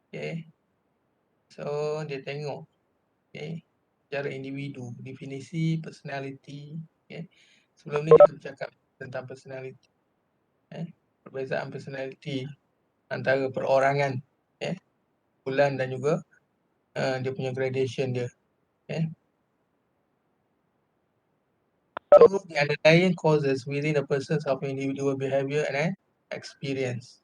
Okay. So dia tengok secara individu, definisi personality. Okay. Sebelum ni kita bercakap tentang personality. Perbezaan personality antara perorangan, bulan dan juga dia punya gradation dia. So the underlying causes within a person's of individual behavior and experience,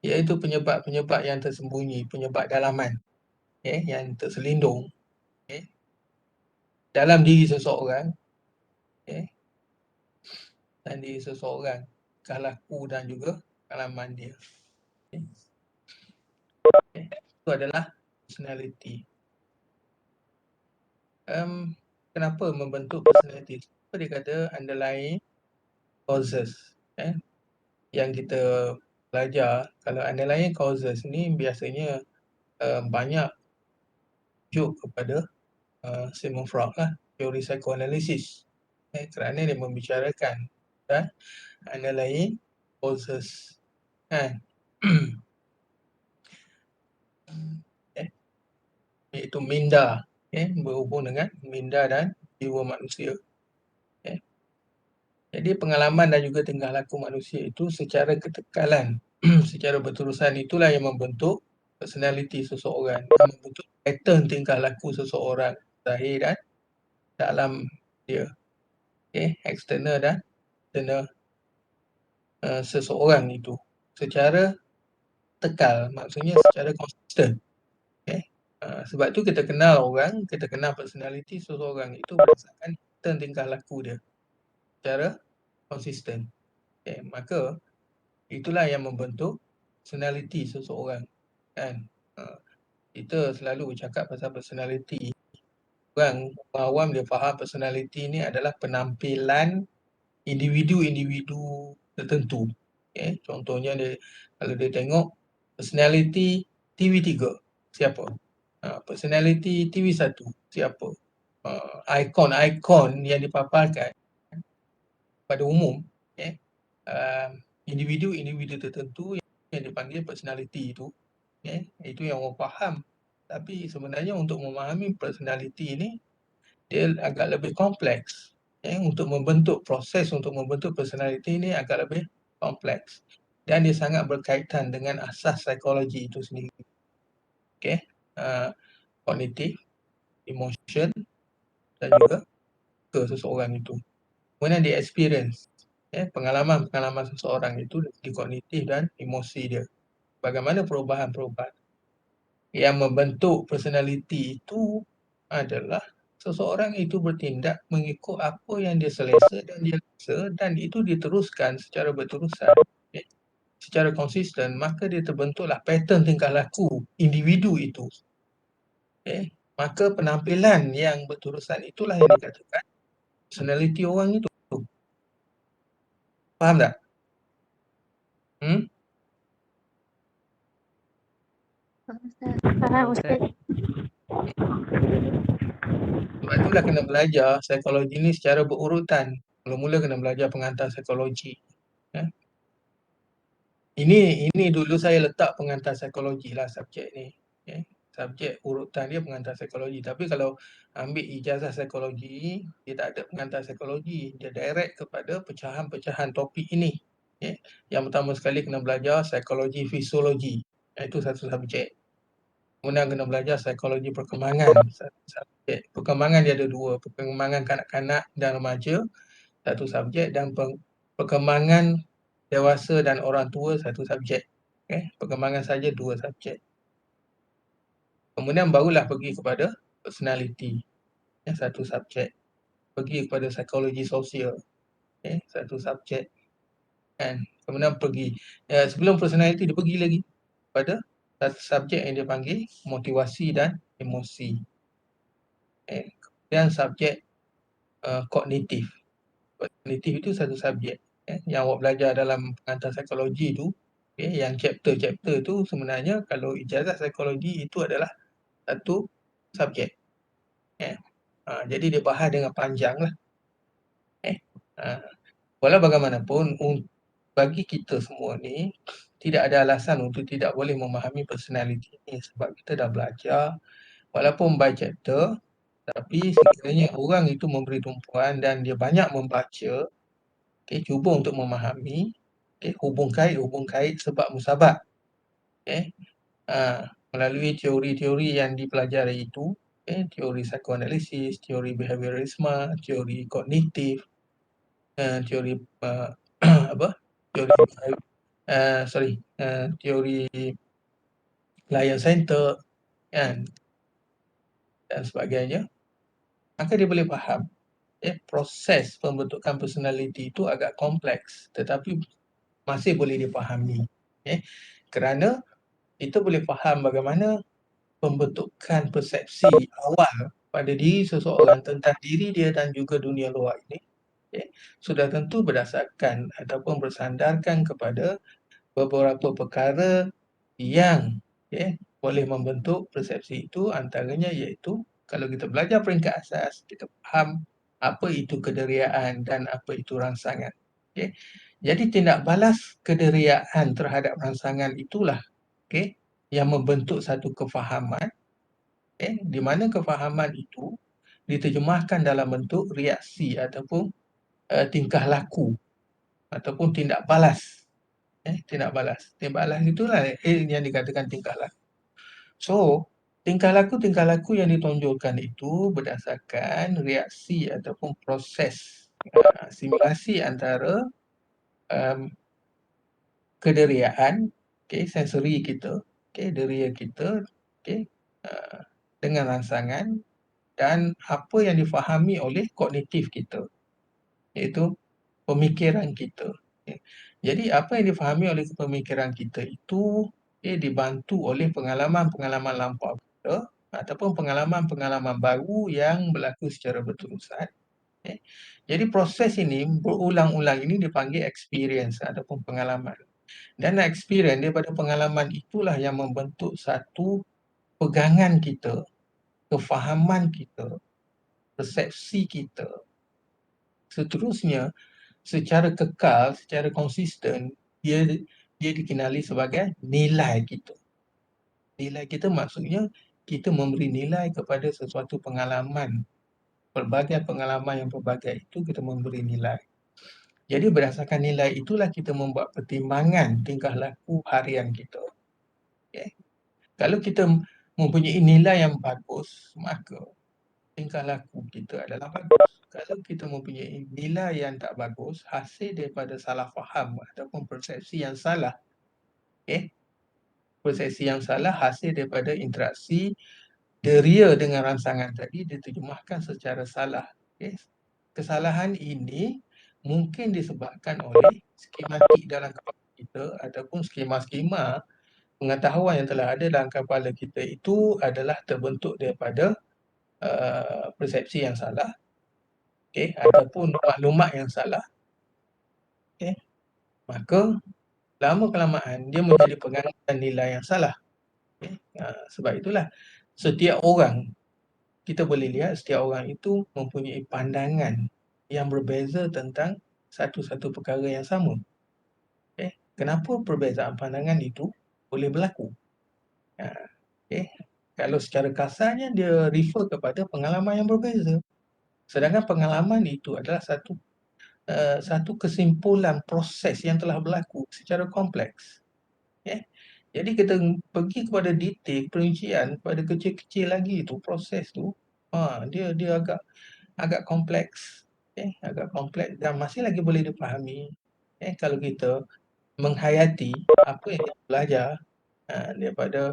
iaitu penyebab-penyebab yang tersembunyi, penyebab dalaman, yang terselindung dalam diri seseorang, dan diri seseorang, tingkah laku dan juga pengalaman dia. Itu adalah personality. Kenapa membentuk personality? Apa dia kata underlying causes, yang kita belajar. Kalau underlying causes ni biasanya banyak rujuk kepada Sigmund Freud lah, teori psikoanalisis, kerana dia membicarakan underlying causes, kan. Iaitu minda, berhubung dengan minda dan jiwa manusia. Jadi pengalaman dan juga tingkah laku manusia itu secara ketekalan, secara berterusan itulah yang membentuk personality seseorang, yang membentuk pattern tingkah laku seseorang zahir dan dalam dia, eksternal dan internal seseorang itu secara tekal, maksudnya secara konsisten. Sebab tu kita kenal orang, kita kenal personality seseorang itu berdasarkan pattern tingkah laku dia secara konsisten. Maka itulah yang membentuk personality seseorang, kan. Kita selalu bercakap pasal personality. Orang awam dia faham personality ni adalah penampilan individu-individu tertentu. Contohnya dia, kalau dia tengok personality TV3, siapa? Personality TV1, siapa? Ikon-ikon yang dipaparkan pada umum, individu-individu tertentu yang dipanggil personality itu, itu yang orang faham. Tapi sebenarnya untuk memahami personality ini, dia agak lebih kompleks. Untuk membentuk proses untuk membentuk personality ini agak lebih kompleks. Dan dia sangat berkaitan dengan asas psikologi itu sendiri. Kognitif, emotion dan juga ke seseorang itu. Kemudian dia experience, pengalaman-pengalaman seseorang itu di kognitif dan emosi dia. Bagaimana perubahan-perubahan yang membentuk personality itu adalah seseorang itu bertindak mengikut apa yang dia selesa dan dia rasa, dan itu diteruskan secara berterusan, secara konsisten, maka dia terbentuklah pattern tingkah laku individu itu. Maka penampilan yang berterusan itulah yang dikatakan personality orang itu. Faham tak? Faham Ustaz. Sebab itulah kena belajar psikologi ni secara berurutan. Mula-mula kena belajar pengantar psikologi. Ini dulu saya letak pengantar psikologi lah subjek ni. Subjek urutan dia pengantar psikologi. Tapi kalau ambil ijazah psikologi, dia tak ada pengantar psikologi. Dia direct kepada pecahan-pecahan topik ini. Yang pertama sekali kena belajar psikologi fisiologi. Itu satu subjek. Kemudian kena belajar psikologi perkembangan. Subjek. Perkembangan dia ada dua. Perkembangan kanak-kanak dan remaja, satu subjek, dan perkembangan dewasa dan orang tua, satu subjek. Perkembangan saja dua subjek. Kemudian barulah pergi kepada personality, satu subjek. Pergi kepada psikologi sosial, satu subjek. Kemudian pergi, sebelum personality dia pergi lagi pada satu subjek yang dia panggil motivasi dan emosi. Kemudian subjek kognitif. Kognitif itu satu subjek yang awak belajar dalam pengantar psikologi itu. Yang chapter-chapter tu sebenarnya kalau ijazah psikologi itu adalah satu subjek. Jadi dia bahas dengan panjang lah. Walau bagaimanapun, bagi kita semua ni, tidak ada alasan untuk tidak boleh memahami personality ni sebab kita dah belajar walaupun by chapter, tapi sekiranya orang itu memberi tumpuan dan dia banyak membaca, cuba untuk memahami, hubung kait sebab musabab, melalui teori-teori yang dipelajari itu, teori psikoanalisis, teori behaviorisme, teori kognitif, teori apa? Teori client center, kan, dan sebagainya, maka dia boleh faham proses pembentukan personality itu agak kompleks tetapi masih boleh dipahami. Kerana kita boleh faham bagaimana pembentukan persepsi awal pada diri seseorang tentang diri dia dan juga dunia luar ini sudah tentu berdasarkan ataupun bersandarkan kepada beberapa perkara yang boleh membentuk persepsi itu, antaranya iaitu kalau kita belajar peringkat asas, kita faham apa itu kederiaan dan apa itu rangsangan. Jadi tindak balas kederiaan terhadap rangsangan itulah yang membentuk satu kefahaman, di mana kefahaman itu diterjemahkan dalam bentuk reaksi ataupun tingkah laku ataupun tindak balas. Tindak balas. Tindak balas itulah yang dikatakan tingkah laku. So, tingkah laku yang ditonjolkan itu berdasarkan reaksi ataupun proses simulasi antara kederiaan, sensori kita, deria kita, dengan rangsangan dan apa yang difahami oleh kognitif kita, iaitu pemikiran kita. Jadi apa yang difahami oleh pemikiran kita itu dibantu oleh pengalaman-pengalaman lampau kita ataupun pengalaman-pengalaman baru yang berlaku secara berterusan. Jadi proses ini berulang-ulang ini dipanggil experience ataupun pengalaman. Dan experience daripada pengalaman itulah yang membentuk satu pegangan kita, kefahaman kita, persepsi kita. Seterusnya, secara kekal, secara konsisten, dia dikenali sebagai nilai kita. Nilai kita maksudnya kita memberi nilai kepada sesuatu pengalaman. Pelbagai pengalaman yang pelbagai itu kita memberi nilai. Jadi berdasarkan nilai itulah kita membuat pertimbangan tingkah laku harian kita. Kalau kita mempunyai nilai yang bagus, maka tingkah laku kita adalah bagus. Kalau kita mempunyai nilai yang tak bagus, hasil daripada salah faham ataupun persepsi yang salah, persepsi yang salah hasil daripada interaksi deria dengan rangsangan tadi diterjemahkan secara salah. Kesalahan ini mungkin disebabkan oleh skematik dalam kepala kita ataupun skema-skema pengetahuan yang telah ada dalam kepala kita itu adalah terbentuk daripada persepsi yang salah, ataupun maklumat yang salah. Maka lama-kelamaan dia menjadi pegangan nilai yang salah. Sebab itulah setiap orang, kita boleh lihat setiap orang itu mempunyai pandangan yang berbeza tentang satu-satu perkara yang sama. Kenapa perbezaan pandangan itu boleh berlaku? Kalau secara kasarnya dia refer kepada pengalaman yang berbeza. Sedangkan pengalaman itu adalah satu kesimpulan proses yang telah berlaku secara kompleks. Jadi kita pergi kepada detail, perincian pada kecil-kecil lagi itu proses tu, dia agak kompleks, agak kompleks dan masih lagi boleh dipahami kalau kita menghayati apa yang kita belajar daripada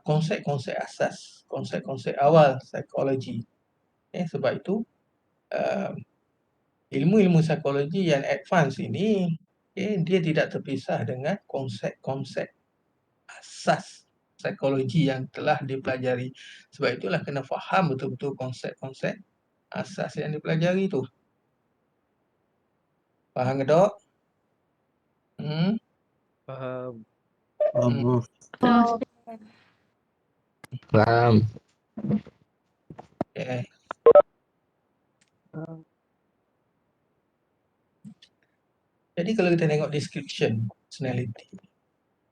konsep-konsep asas, konsep-konsep awal psikologi. Sebab itu ilmu-ilmu psikologi yang advance ini dia tidak terpisah dengan konsep-konsep asas psikologi yang telah dipelajari. Sebab itulah kena faham betul-betul konsep-konsep asas yang dipelajari tu. Faham ke dok? Faham. Faham. Okay. Jadi kalau kita tengok description personality,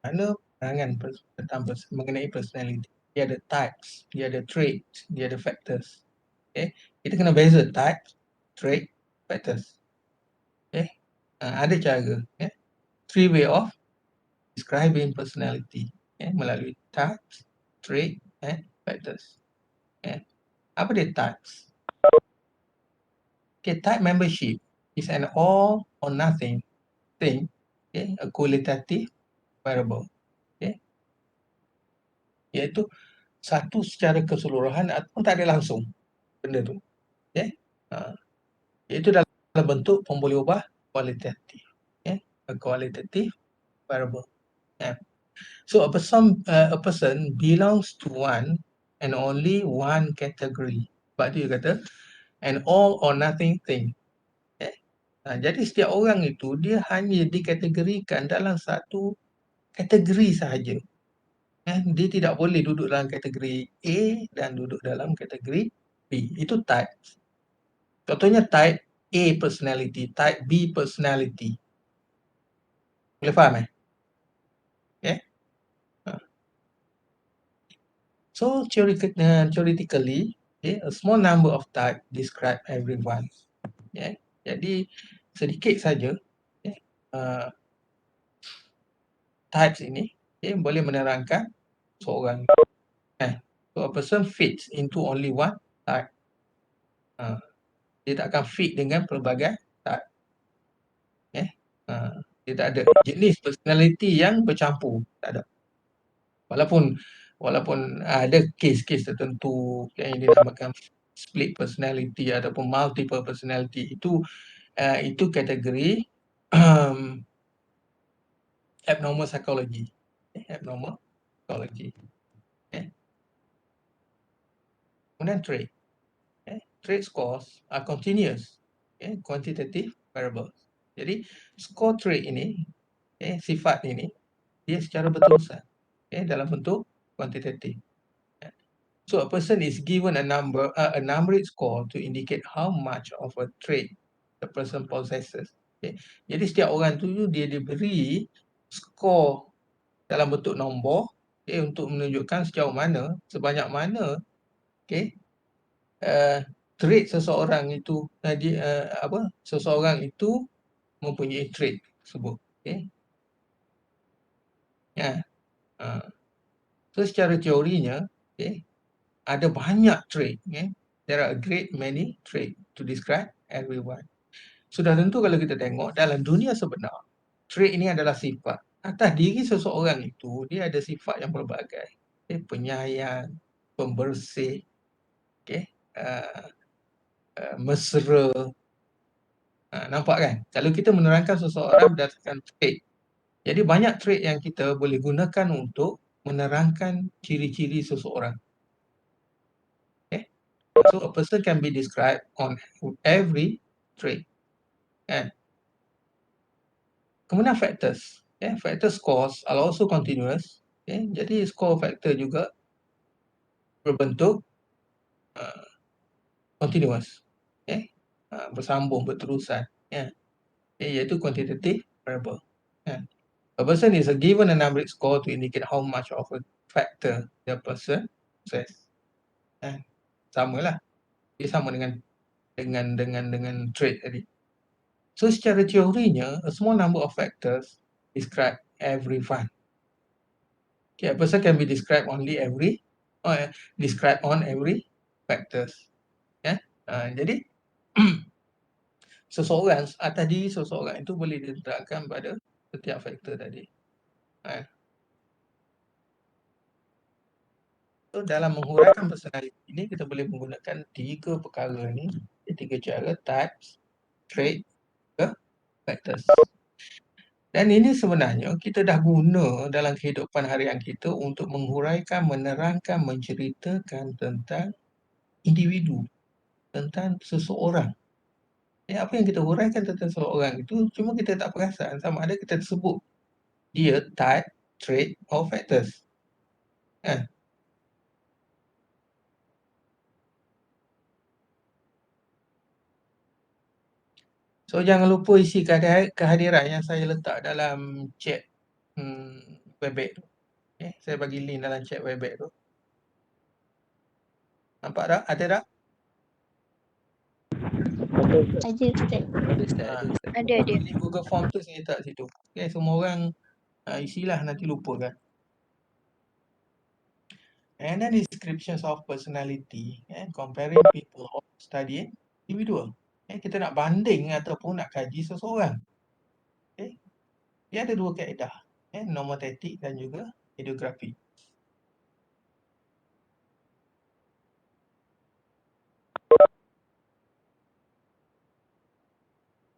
mana penerangan tentang mengenai personality. Dia ada types, dia ada traits, dia ada factors. Okay. Kita kena beza types, trait, factors. Okay. Ada cara. Okay. Three way of describing personality. Okay. Melalui types, trait, and factors. Okay. Apa dia types? Okay, type membership is an all or nothing thing, okay, a qualitative variable, okay, iaitu satu secara keseluruhan ataupun tak ada langsung benda tu, okay. Iaitu dalam bentuk pemboleh ubah kualitatif, okay, a qualitative variable. Yeah. So a person belongs to one and only one category. Sebab tu dia kata an all or nothing thing. Jadi setiap orang itu dia hanya dikategorikan dalam satu kategori sahaja. Dia tidak boleh duduk dalam kategori A dan duduk dalam kategori B. Itu type. Contohnya type A personality, type B personality. Boleh faham Okay. So theoretically, okay, a small number of type describe everyone. Yeah. Jadi sedikit saja types ini boleh menerangkan seorang. So a person fits into only one type. Dia tak akan fit dengan pelbagai type. Dia tak ada jenis personality yang bercampur. Tak ada. Walaupun ada kes-kes tertentu yang dinamakan split personality ataupun multiple personality, itu kategori abnormal psychology. Abnormal psychology. Kemudian trait. Trait scores are continuous, quantitative variables. Jadi score trait ini, sifat ini, dia secara berterusan dalam bentuk kuantitatif. So a person is given a numeric score to indicate how much of a trait the person possesses. Jadi setiap orang tu dia diberi skor dalam bentuk nombor untuk menunjukkan sejauh mana, sebanyak mana trait seseorang itu seseorang itu mempunyai trait tersebut. So secara teorinya, ada banyak trait. There are a great many trait to describe everyone. Sudah tentu kalau kita tengok dalam dunia sebenar, trait ini adalah sifat. Atas diri seseorang itu, dia ada sifat yang pelbagai. Penyayang, pembersih, mesra. Nampak kan? Kalau kita menerangkan seseorang berdasarkan trait, jadi banyak trait yang kita boleh gunakan untuk menerangkan ciri-ciri seseorang. So a person can be described on every trait. Kemudian factors. Factor scores are also continuous. Jadi score factor juga berbentuk continuous. Bersambung, berterusan. Iaitu quantitative variable. A person is given a numeric score to indicate how much of a factor the person possess. Samalah. Dia sama dengan trait tadi. So secara teorinya, a small number of factors describe everyone. A person can be described only described on every factors. Jadi seseorang atas diri seseorang itu boleh diterangkan pada setiap faktor tadi. So dalam menghuraikan personality ini kita boleh menggunakan tiga perkara ni, tiga cara, types, trait, factors. Dan ini sebenarnya kita dah guna dalam kehidupan harian kita untuk menghuraikan, menerangkan, menceritakan tentang individu, tentang seseorang. Apa yang kita huraikan tentang seseorang itu cuma kita tak perasan sama ada kita sebut dia type, trait or factors. So jangan lupa isi kehadiran yang saya letak dalam chat Webex tu. Saya bagi link dalam chat Webex tu. Nampak tak? Ada tak? Ada Ustaz. Ada. Link Google Form tu saya letak situ. Semua orang isilah, nanti lupa kan. And then descriptions of personality, comparing people or studying individual. Kita nak banding ataupun nak kaji seseorang. Dia ada dua kaedah, nomotetik dan juga ideografi.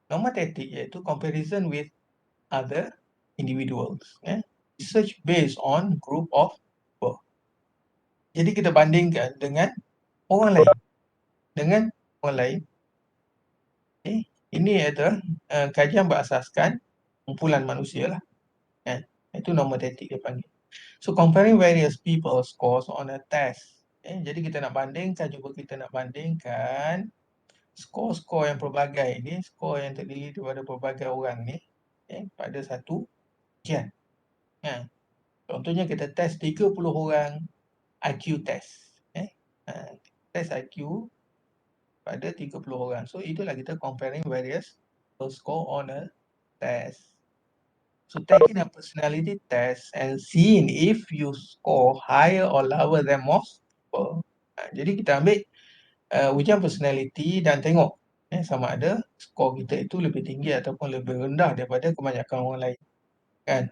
Nomotetik iaitu comparison with other individuals. Research based on group of people. Jadi kita bandingkan dengan orang lain. Dengan orang lain. Ini adalah kajian berasaskan kumpulan manusia lah. Itu nomotetik dia panggil. So comparing various people scores on a test. Jadi kita nak bandingkan, cuba kita nak bandingkan skor-skor yang pelbagai ni, skor yang terdiri daripada pelbagai orang ni pada satu ujian. Contohnya kita test 30 orang IQ test. Test IQ pada 30 orang. So itulah kita comparing various score on a test. So taking a personality test and seeing if you score higher or lower than most people. Jadi kita ambil ujian personality dan tengok sama ada skor kita itu lebih tinggi ataupun lebih rendah daripada kebanyakan orang lain. Kan?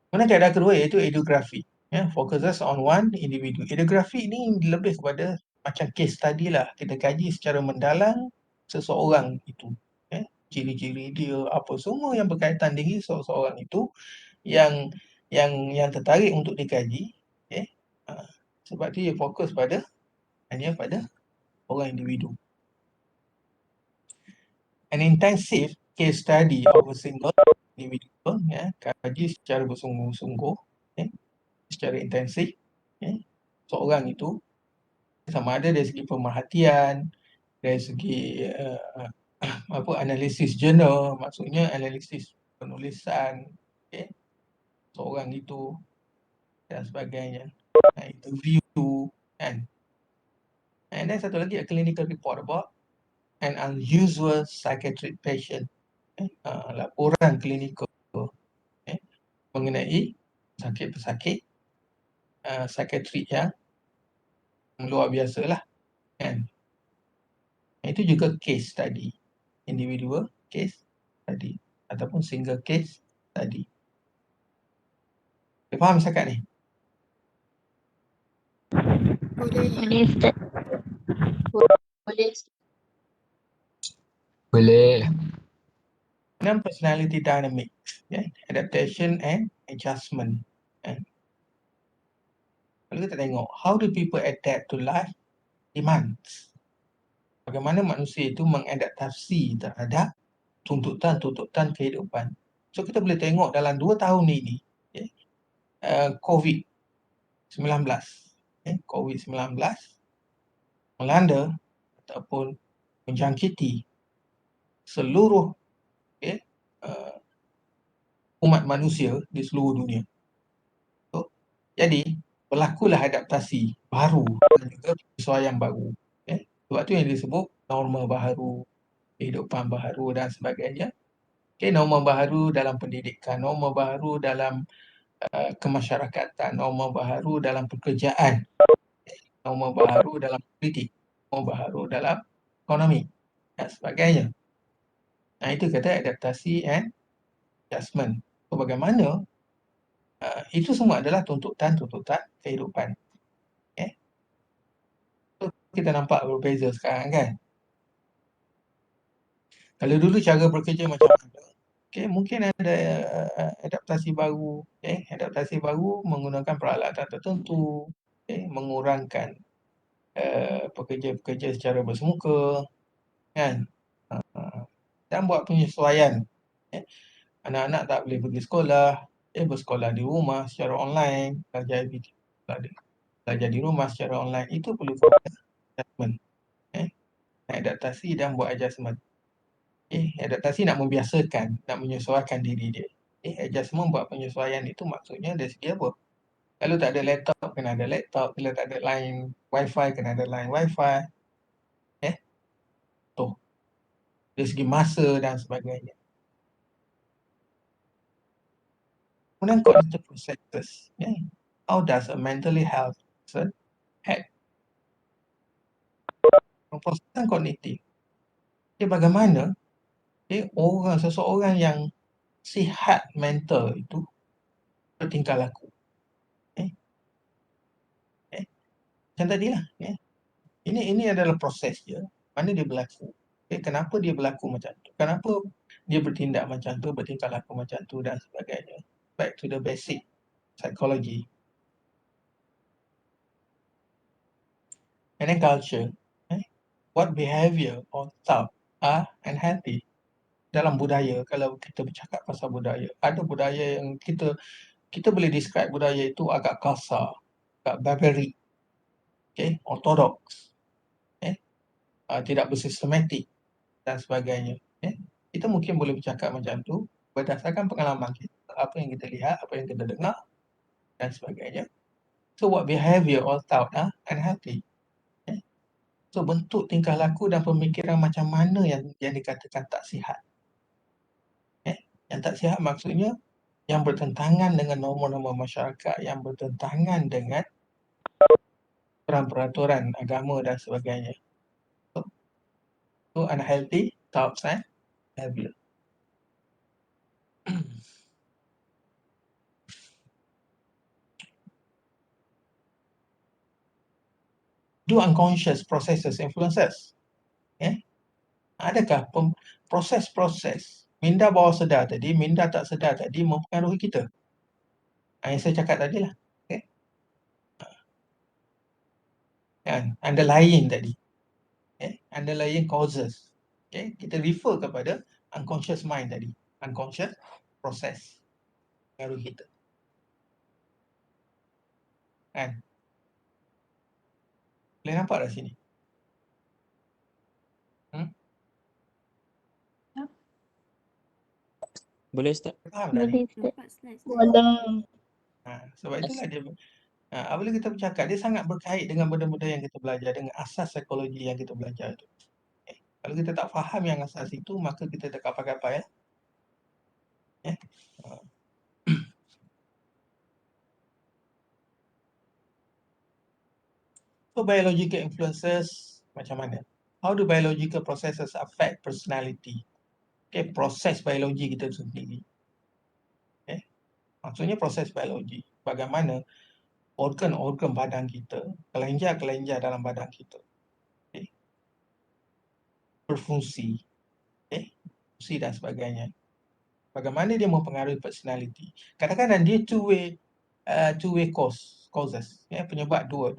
Kemudian kaedah kedua iaitu ideografi. Focuses on one individu. Ideografi ini lebih kepada macam case study lah. Kita kaji secara mendalam seseorang itu. Ciri-ciri dia, apa semua yang berkaitan dengan seseorang itu yang tertarik untuk dikaji. Sebab dia fokus hanya pada orang individu. An intensive case study of a single individual, kaji secara bersungguh-sungguh, secara intensif, seorang itu sama ada dari segi pemerhatian, dari segi analisis jurnal, maksudnya analisis penulisan seorang itu dan sebagainya, interview kan. And then satu lagi, a clinical report about an unusual psychiatric patient, laporan klinikal mengenai pesakit-pesakit psikiatrik yang luar biasa lah kan. Itu juga case study, individual case study ataupun single case study. Faham setakat ni? Boleh Ustaz. Boleh. Boleh. Dan personality dynamics, adaptation and adjustment. Kalau kita tengok, how do people adapt to life demands? Bagaimana manusia itu mengadaptasi terhadap tuntutan kehidupan. So kita boleh tengok dalam 2 tahun ini, COVID-19, COVID-19 melanda ataupun menjangkiti seluruh umat manusia di seluruh dunia. So, jadi berlakulah adaptasi baru dan juga penyesuaian baru. Sebab tu yang disebut norma baru, kehidupan baru dan sebagainya. Norma baru dalam pendidikan, norma baru dalam kemasyarakatan, norma baru dalam pekerjaan, norma baru dalam politik, norma baru dalam ekonomi dan sebagainya. Itu kata adaptasi and adjustment. So, bagaimana itu semua adalah tuntutan kehidupan. So, kita nampak berbeza sekarang kan. Kalau dulu cara bekerja macam mana? Mungkin ada adaptasi baru. Adaptasi baru menggunakan peralatan tertentu, mengurangkan pekerja-pekerja secara bersemuka, kan? Dan buat penyesuaian. Anak-anak tak boleh pergi sekolah, bersekolah di rumah secara online, belajar di rumah secara online. Itu perlu adjustment. Adaptasi dan buat adjustment. Adaptasi nak membiasakan, nak menyesuaikan diri dia. Adjustment buat penyesuaian itu maksudnya dari segi apa? Kalau tak ada laptop, kena ada laptop. Kalau tak ada line wifi, kena ada line wifi. Tu. Dari segi masa dan sebagainya. Kemudian cognitive processes. How does a mentally health person act? Proses kognitif. Bagaimana seseorang yang sihat mental itu bertingkah laku. Macam tadilah. Ini adalah proses dia. Mana dia berlaku. Kenapa dia berlaku macam tu? Kenapa dia bertindak macam tu, bertingkah laku macam tu dan sebagainya. Back to the basic psychology. And then culture. What behavior or thought are unhealthy? Dalam budaya, kalau kita bercakap pasal budaya, ada budaya yang kita boleh describe budaya itu agak kasar, agak barbaric, orthodox, tidak bersistematik dan sebagainya. Kita mungkin boleh bercakap macam tu berdasarkan pengalaman kita, apa yang kita lihat, apa yang kita dengar dan sebagainya. So what behavior or thought are unhealthy? So bentuk tingkah laku dan pemikiran macam mana yang dikatakan tak sihat? Yang tak sihat maksudnya yang bertentangan dengan norma-norma masyarakat, yang bertentangan dengan peraturan agama dan sebagainya. So unhealthy thoughts and behavior. Do unconscious processes influences? Adakah proses-proses minda bawah sedar tadi, minda tak sedar tadi mempengaruhi kita? Yang saya cakap tadi lah. Underlying tadi. Underlying causes. Kita refer kepada unconscious mind tadi. Unconscious process mempengaruhi kita. Boleh nampak dah sini? Boleh Ustaz? Faham dah ni? Boleh, Ustaz. Boleh. Sebab itulah dia apabila kita bercakap, dia sangat berkait dengan benda-benda yang kita belajar, dengan asas psikologi yang kita belajar tu. Kalau kita tak faham yang asas itu, maka kita tak kapai-kapai. So biological influences macam mana? How do biological processes affect personality? Proses biologi kita sendiri. Maksudnya proses biologi. Bagaimana organ-organ badan kita, kelenjar-kelenjar dalam badan kita berfungsi, fungsi dan sebagainya. Bagaimana dia mempengaruhi personality. Kadang-kadang dia two-way causes. Penyebab dua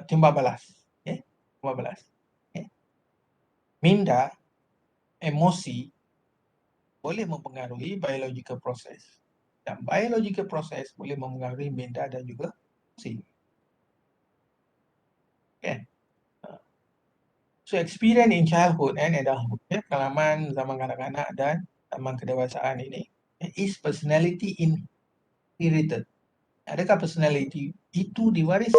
timbal balas. Timbal balas. Minda, emosi boleh mempengaruhi biological process. Dan biological process boleh mempengaruhi minda dan juga emosi. So experience in childhood and adulthood, pengalaman zaman kanak-kanak dan zaman kedewasaan ini, is personality inherited? Adakah personality itu diwarisi?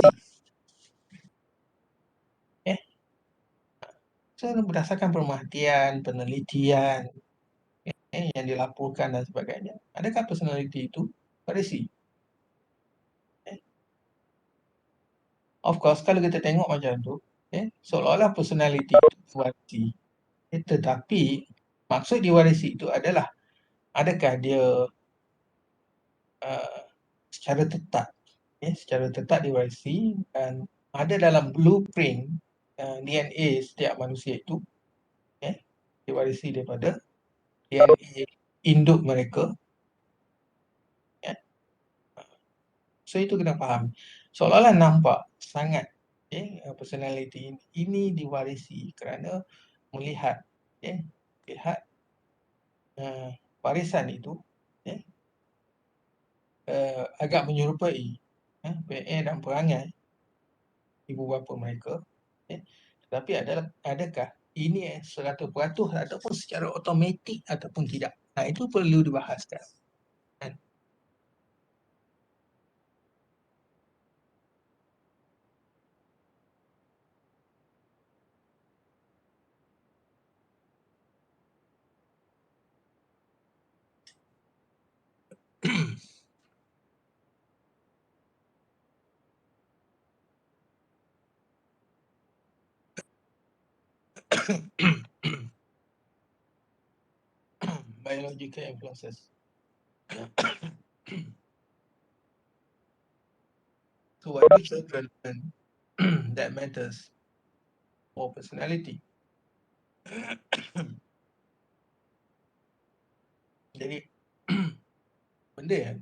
So berdasarkan pemerhatian, penelitian yang dilaporkan dan sebagainya, adakah personality itu diwarisi? Of course, kalau kita tengok macam tu, seolah-olah personality itu diwarisi. Tetapi maksud diwarisi itu adalah adakah dia secara tetap diwarisi dan ada dalam blueprint DNA setiap manusia itu diwarisi daripada DNA induk mereka. So itu kena faham. Seolah-olah nampak sangat personality ini diwarisi kerana melihat warisan itu agak menyerupai PA dan perangai ibu bapa mereka. Tetapi adakah ini 100% ataupun secara automatik ataupun tidak. Itu perlu dibahaskan. Kan? Biological influences. So what do children learn that matters for personality? Jadi benda yang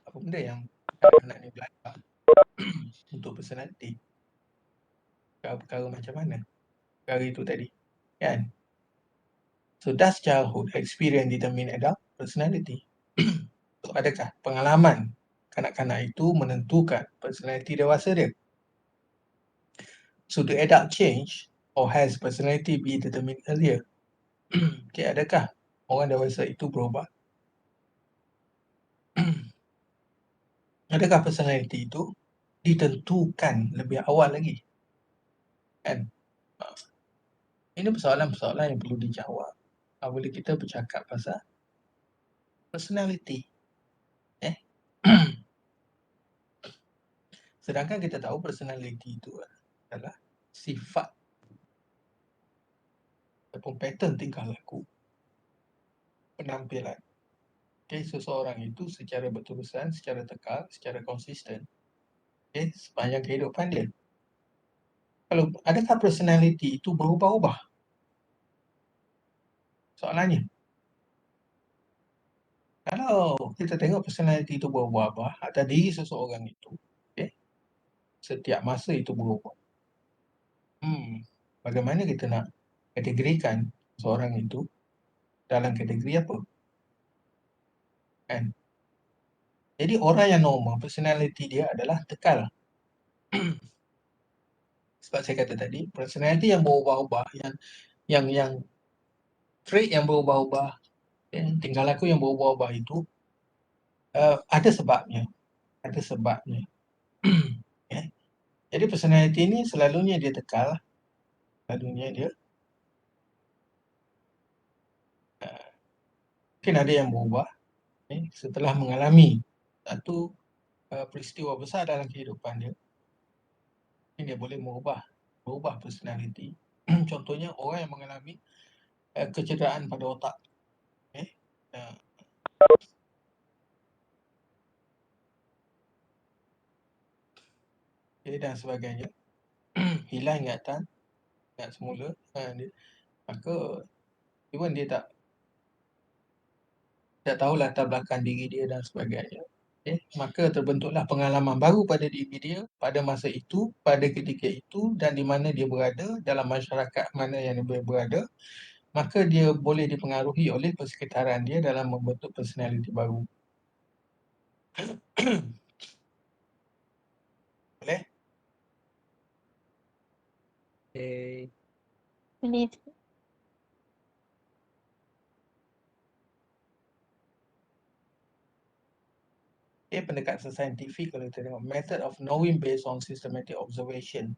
apa benda yang anak ni belajar untuk personality? Perkara macam mana? Perkara itu tadi, kan? So does childhood experience determine adult personality? So, adakah pengalaman kanak-kanak itu menentukan personality dewasa dia? So the adult change or has personality be determined earlier? Okay, adakah orang dewasa itu berubah? Adakah personality itu ditentukan lebih awal lagi? Kan? Ini persoalan-persoalan yang perlu dijawab apabila kita bercakap pasal personality. Sedangkan kita tahu personality itu adalah sifat ataupun pattern tingkah laku, penampilan. Okay, seseorang itu secara berterusan, secara tekal, secara konsisten, okay, sepanjang kehidupan dia. Kalau adakah personality itu berubah-ubah? Soalannya. Kalau kita tengok personality itu berubah-ubah atau diri seseorang itu, okay, setiap masa itu berubah. Bagaimana kita nak kategorikan seorang itu dalam kategori apa? Kan? Jadi orang yang normal, personality dia adalah tekal. Sebab saya kata tadi, personality yang berubah-ubah, yang trait yang berubah-ubah, tingkah laku yang berubah-ubah itu ada sebabnya. Ada sebabnya. Okay. Jadi personality ini selalunya dia tekal, selalunya dia mungkin ada yang berubah setelah mengalami satu peristiwa besar dalam kehidupan dia. Dia boleh merubah personality. Contohnya orang yang mengalami kecederaan pada otak. Dan sebagainya. Hilang ingatan, ingat semula. Maka even dia tak tahu latar belakang diri dia dan sebagainya. Maka terbentuklah pengalaman baru pada diri dia pada masa itu, pada ketika itu dan di mana dia berada, dalam masyarakat mana yang dia berada, maka dia boleh dipengaruhi oleh persekitaran dia dalam membentuk personality baru. Boleh? Okay. Boleh. Pendekatan saintifik kalau kita tengok method of knowing based on systematic observation,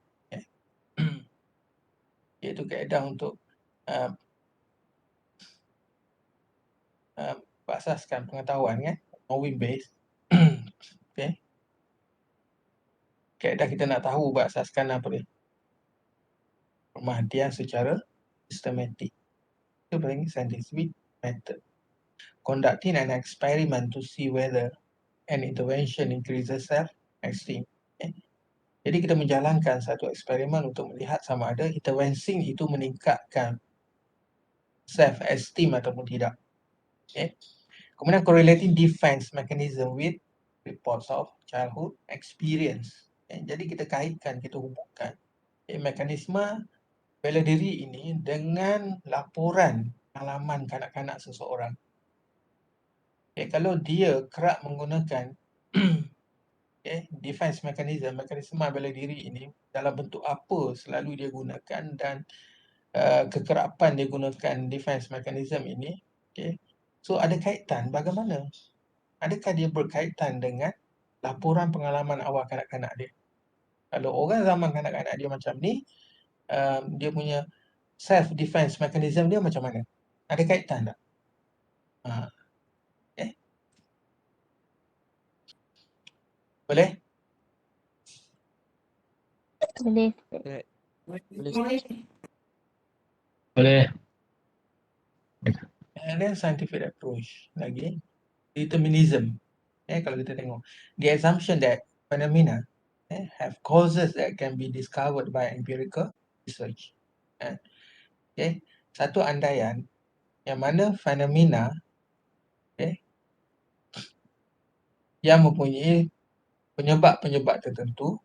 iaitu kaedah untuk berasaskan pengetahuan, kan, knowing based. Okay. Kaedah kita nak tahu berasaskan apa dia? Pemerhatian secara sistematik. Itu paling scientific method. Conducting an experiment to see whether an intervention increases self-esteem. Jadi kita menjalankan satu eksperimen untuk melihat sama ada intervensi itu meningkatkan self-esteem ataupun tidak. Kemudian correlating defense mechanism with reports of childhood experience. Jadi kita kaitkan, kita hubungkan mekanisme bela diri ini dengan laporan pengalaman kanak-kanak seseorang. Kalau dia kerap menggunakan defense mechanism, mekanisme bela diri ini dalam bentuk apa selalu dia gunakan dan kekerapan dia gunakan defense mechanism ini, okey. So ada kaitan bagaimana? Adakah dia berkaitan dengan laporan pengalaman awal kanak-kanak dia? Kalau orang zaman kanak-kanak dia macam ni, dia punya self defense mechanism dia macam mana? Ada kaitan tak? Okay. Boleh? Boleh. Boleh. Boleh. And then scientific approach lagi, determinism. Kalau kita tengok, the assumption that phenomena have causes that can be discovered by empirical research. Okay. Satu andaian yang mana fenomena yang mempunyai penyebab-penyebab tertentu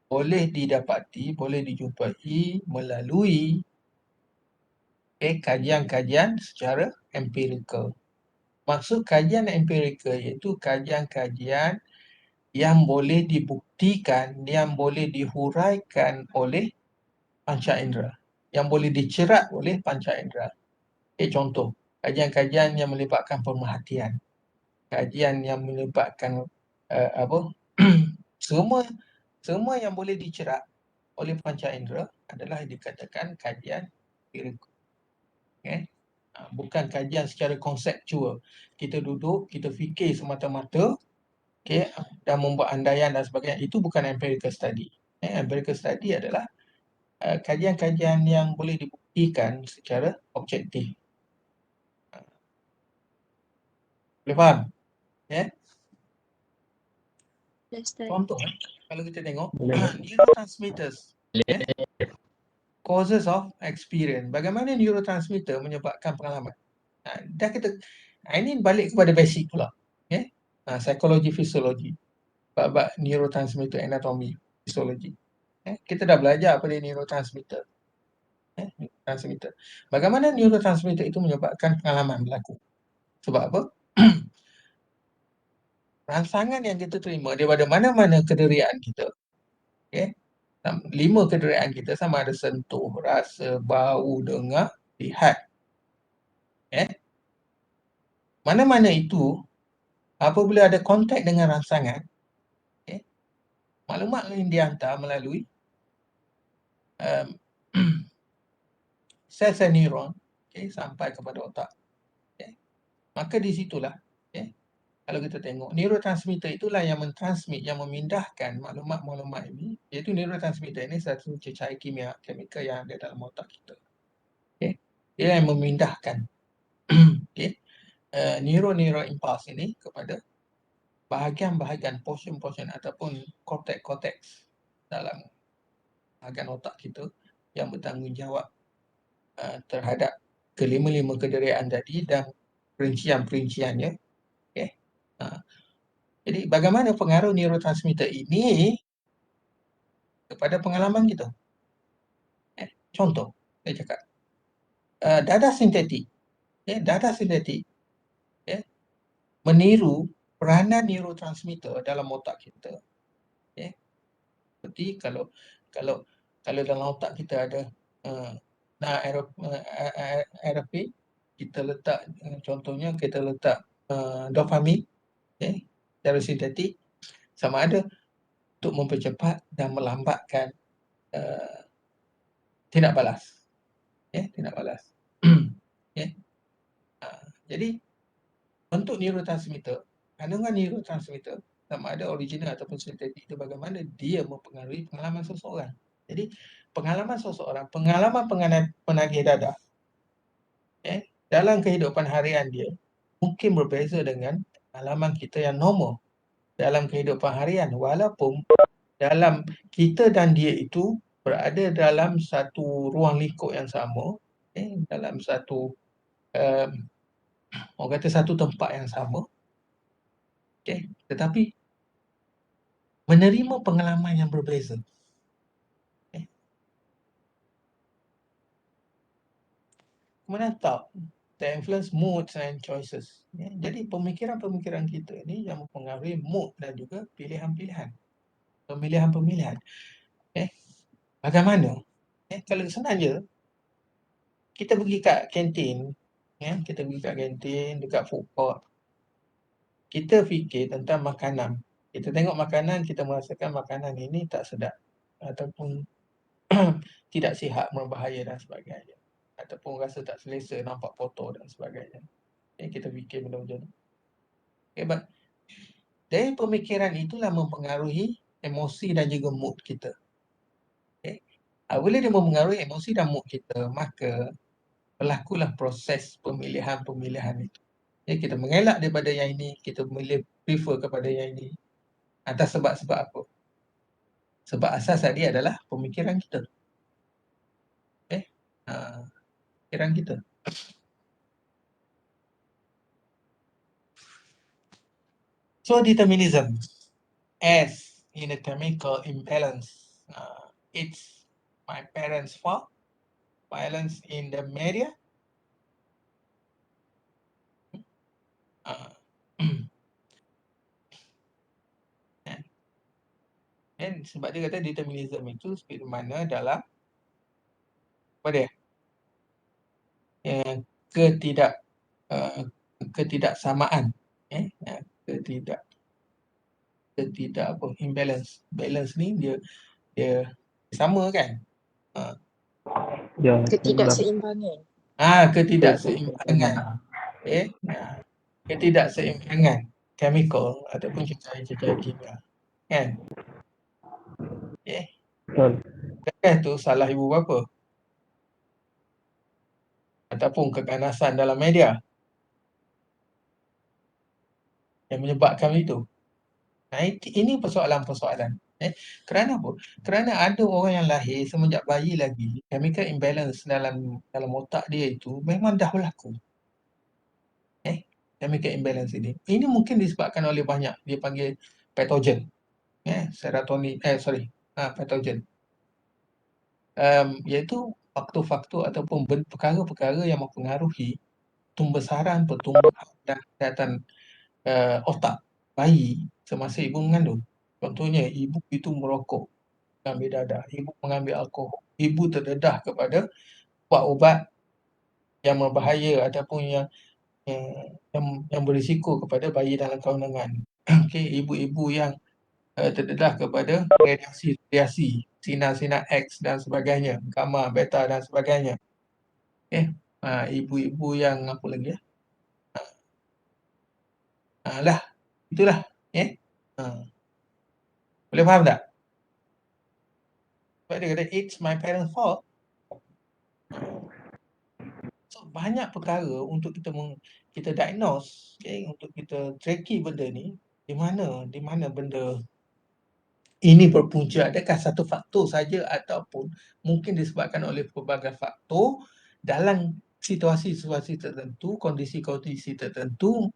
boleh didapati, boleh dijumpai melalui kajian-kajian secara empirikal. Maksud kajian empirikal iaitu kajian-kajian yang boleh dibuktikan, yang boleh dihuraikan oleh panca indera, yang boleh dicerat oleh panca indera. Contoh, kajian-kajian yang melibatkan pemerhatian, kajian yang melibatkan semua yang boleh dicerat oleh panca indera adalah dikatakan kajian empirikal. Bukan kajian secara konseptual. Kita duduk, kita fikir semata-mata, dan membuat andaian dan sebagainya. Itu bukan empirical study. Empirical study adalah kajian-kajian yang boleh dibuktikan secara objektif. Boleh faham? Contoh, kalau kita tengok neurotransmitters, causes of experience. Bagaimana neurotransmitter menyebabkan pengalaman? Dah kita, ini balik kepada basic pula. Psikologi, fisiologi. Bab neurotransmitter, anatomi, fisiologi. Kita dah belajar apa dia neurotransmitter. Neurotransmitter. Bagaimana neurotransmitter itu menyebabkan pengalaman berlaku? Sebab apa? Rangsangan yang kita terima daripada mana-mana kederiaan kita, 5 kederiaan kita, sama ada sentuh, rasa, bau, dengar, lihat. Mana-mana itu, apabila ada kontak dengan rangsangan, maklumat yang dihantar melalui sel-sel neuron sampai kepada otak. Maka di situlah, kalau kita tengok, neurotransmitter itulah yang mentransmit, yang memindahkan maklumat-maklumat ini, iaitu neurotransmitter ini satu cecair kimia yang ada dalam otak kita. Dia yang memindahkan neuron impulse ini kepada bahagian-bahagian, portion-portion ataupun cortex dalam bahagian otak kita yang bertanggungjawab terhadap kelima-lima kederiaan tadi dan perincian-perinciannya. Jadi bagaimana pengaruh neurotransmitter ini kepada pengalaman kita? Contoh, saya cakap, dadah sintetik. Dadah sintetik meniru peranan neurotransmitter dalam otak kita. Seperti kalau dalam otak kita ada RFP, kita letak, contohnya kita letak dopamin, secara sintetik, sama ada untuk mempercepat dan melambatkan tindak balas. Tindak balas. Jadi, untuk neurotransmitter, kandungan neurotransmitter, sama ada original ataupun sintetik, itu bagaimana dia mempengaruhi pengalaman seseorang. Jadi, pengalaman seseorang, pengalaman penagih dadah, dalam kehidupan harian dia, mungkin berbeza dengan pengalaman kita yang normal dalam kehidupan harian, walaupun dalam kita dan dia itu berada dalam satu ruang lingkup yang sama, dalam satu orang kata satu tempat yang sama, tetapi menerima pengalaman yang berbeza. Kemudian thought that influence moods and choices. Jadi pemikiran-pemikiran kita ni yang mempengaruhi mood dan juga pilihan-pilihan. Pemilihan-pemilihan. Bagaimana? Kalau senang je, kita pergi kat kantin, kita pergi kat kantin, dekat food court. Kita fikir tentang makanan. Kita tengok makanan, kita merasakan makanan ini tak sedap ataupun tidak sihat, berbahaya dan sebagainya. Ataupun rasa tak selesa, nampak kotor dan sebagainya. Kita fikir benda macam tu. But dari pemikiran itulah mempengaruhi emosi dan juga mood kita. Bila dia mempengaruhi emosi dan mood kita, maka berlakulah proses pemilihan-pemilihan itu. Kita mengelak daripada yang ini, kita prefer kepada yang ini. Atas sebab-sebab apa? Sebab asas dia adalah pemikiran kita. Pemikiran kita. So determinism as in a chemical imbalance. It's my parents' fault. Violence in the media. Dan sebab dia kata determinism itu seperti mana dalam apa dia? Ketidaksamaan. Ketidak apa? Imbalance. Balance ni dia sama kan? Ketidakseimbangan. Ketidakseimbangan. Ketidakseimbangan chemical ataupun cecair kimia. Kan? Tu salah ibu bapa. Ataupun keganasan dalam media yang menyebabkan itu. Ini persoalan-persoalan. Kerana apa? Kerana ada orang yang lahir semenjak bayi lagi, chemical imbalance dalam otak dia itu memang dah berlaku. Chemical imbalance ini. Ini mungkin disebabkan oleh banyak, dia panggil patogen. Serotonin, patogen. Iaitu faktor-faktor ataupun perkara-perkara yang mempengaruhi pembesaran, pertumbuhan dan kesihatan otak bayi semasa ibu mengandung. Contohnya, ibu itu merokok, mengambil dadah, ibu mengambil alkohol, ibu terdedah kepada ubat-ubat yang berbahaya ataupun yang berisiko kepada bayi dalam kandungan. Ibu-ibu yang terdedah kepada radiasi, sinar-sinar X dan sebagainya, gamma, beta dan sebagainya. Ibu-ibu yang apa lagi itulah. Boleh faham tak? Sebab dia kata it's my parents' fault. So banyak perkara untuk kita diagnose, untuk kita tracking benda ni, di mana benda ini berpunca. Adakah satu faktor saja ataupun mungkin disebabkan oleh pelbagai faktor dalam situasi-situasi tertentu, kondisi-kondisi tertentu,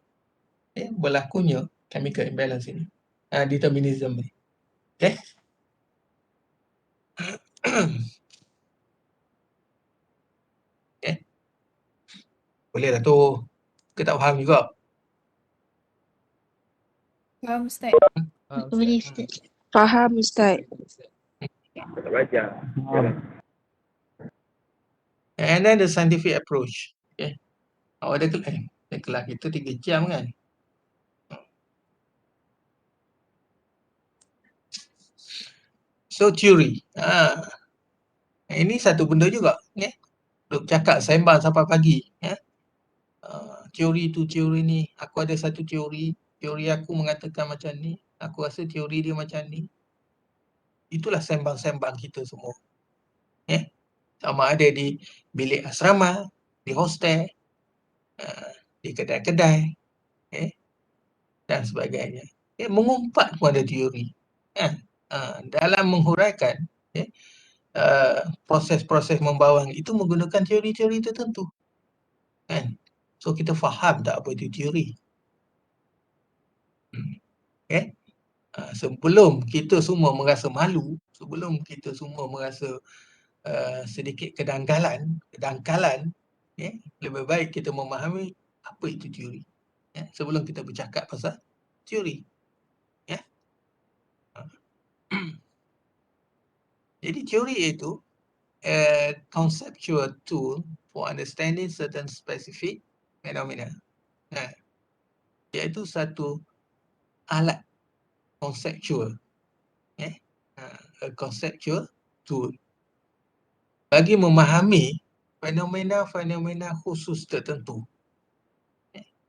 berlakunya chemical imbalance ini, determinism ni. Boleh lah tu. Kita tak faham juga. Faham, Ustaz? Boleh, Ustaz. Faham, Ustaz. And then the scientific approach. Ada kelas kita 3 jam kan. So teori. Ini satu benda juga. Duk cakap sembang sampai pagi. Teori tu teori ni. Aku ada satu teori. Teori aku mengatakan macam ni. Aku rasa teori dia macam ni. Itulah sembang-sembang kita semua. Sama ada di bilik asrama, di hostel, di kedai-kedai, dan sebagainya. Mengumpat pun ada teori. Dalam menghuraikan proses-proses membawang itu menggunakan teori-teori tertentu. So kita faham tak apa itu teori? Sebelum kita semua merasa malu, sebelum kita semua merasa sedikit kedangkalan, lebih baik kita memahami apa itu teori. Sebelum kita bercakap pasal teori. Jadi teori itu conceptual tool for understanding certain specific phenomena. Iaitu satu alat konseptual, a conceptual tool bagi memahami fenomena-fenomena khusus tertentu.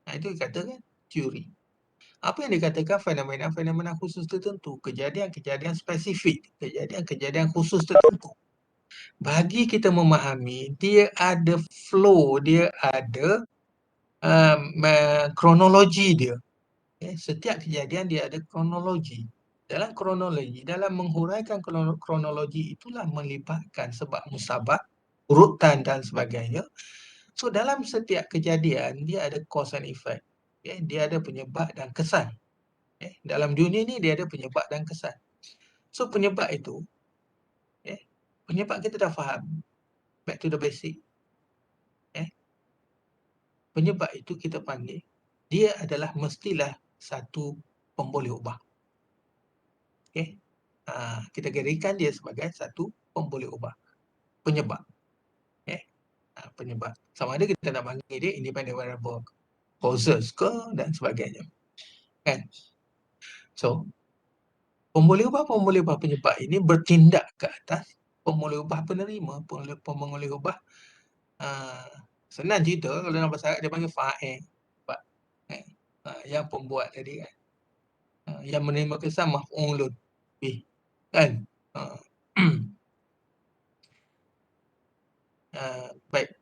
Itu dikatakan teori. Apa yang dikatakan fenomena-fenomena khusus tertentu? Kejadian-kejadian spesifik, kejadian-kejadian khusus tertentu. Bagi kita memahami, dia ada flow, dia ada kronologi dia. Setiap kejadian dia ada kronologi. Dalam kronologi, dalam menghuraikan kronologi itulah melibatkan sebab musabab, urutan dan sebagainya. So dalam setiap kejadian dia ada cause and effect. Dia ada penyebab dan kesan. Dalam dunia ni dia ada penyebab dan kesan. So penyebab itu, penyebab kita dah faham. Back to the basic. Penyebab itu kita panggil, dia adalah mestilah satu pemboleh ubah. Kita gerikan dia sebagai satu pemboleh ubah. Penyebab. Penyebab. Sama ada kita nak panggil dia independent variable causes ke dan sebagainya. Kan? So, pemboleh ubah penyebab ini bertindak ke atas pemboleh ubah penerima. Pemboleh ubah senang cerita, kalau dalam bahasa Arab dia panggil fa'il. Yang pembuat tadi kan. Yang menerima kesan maf'ulun bih. Kan? Baik.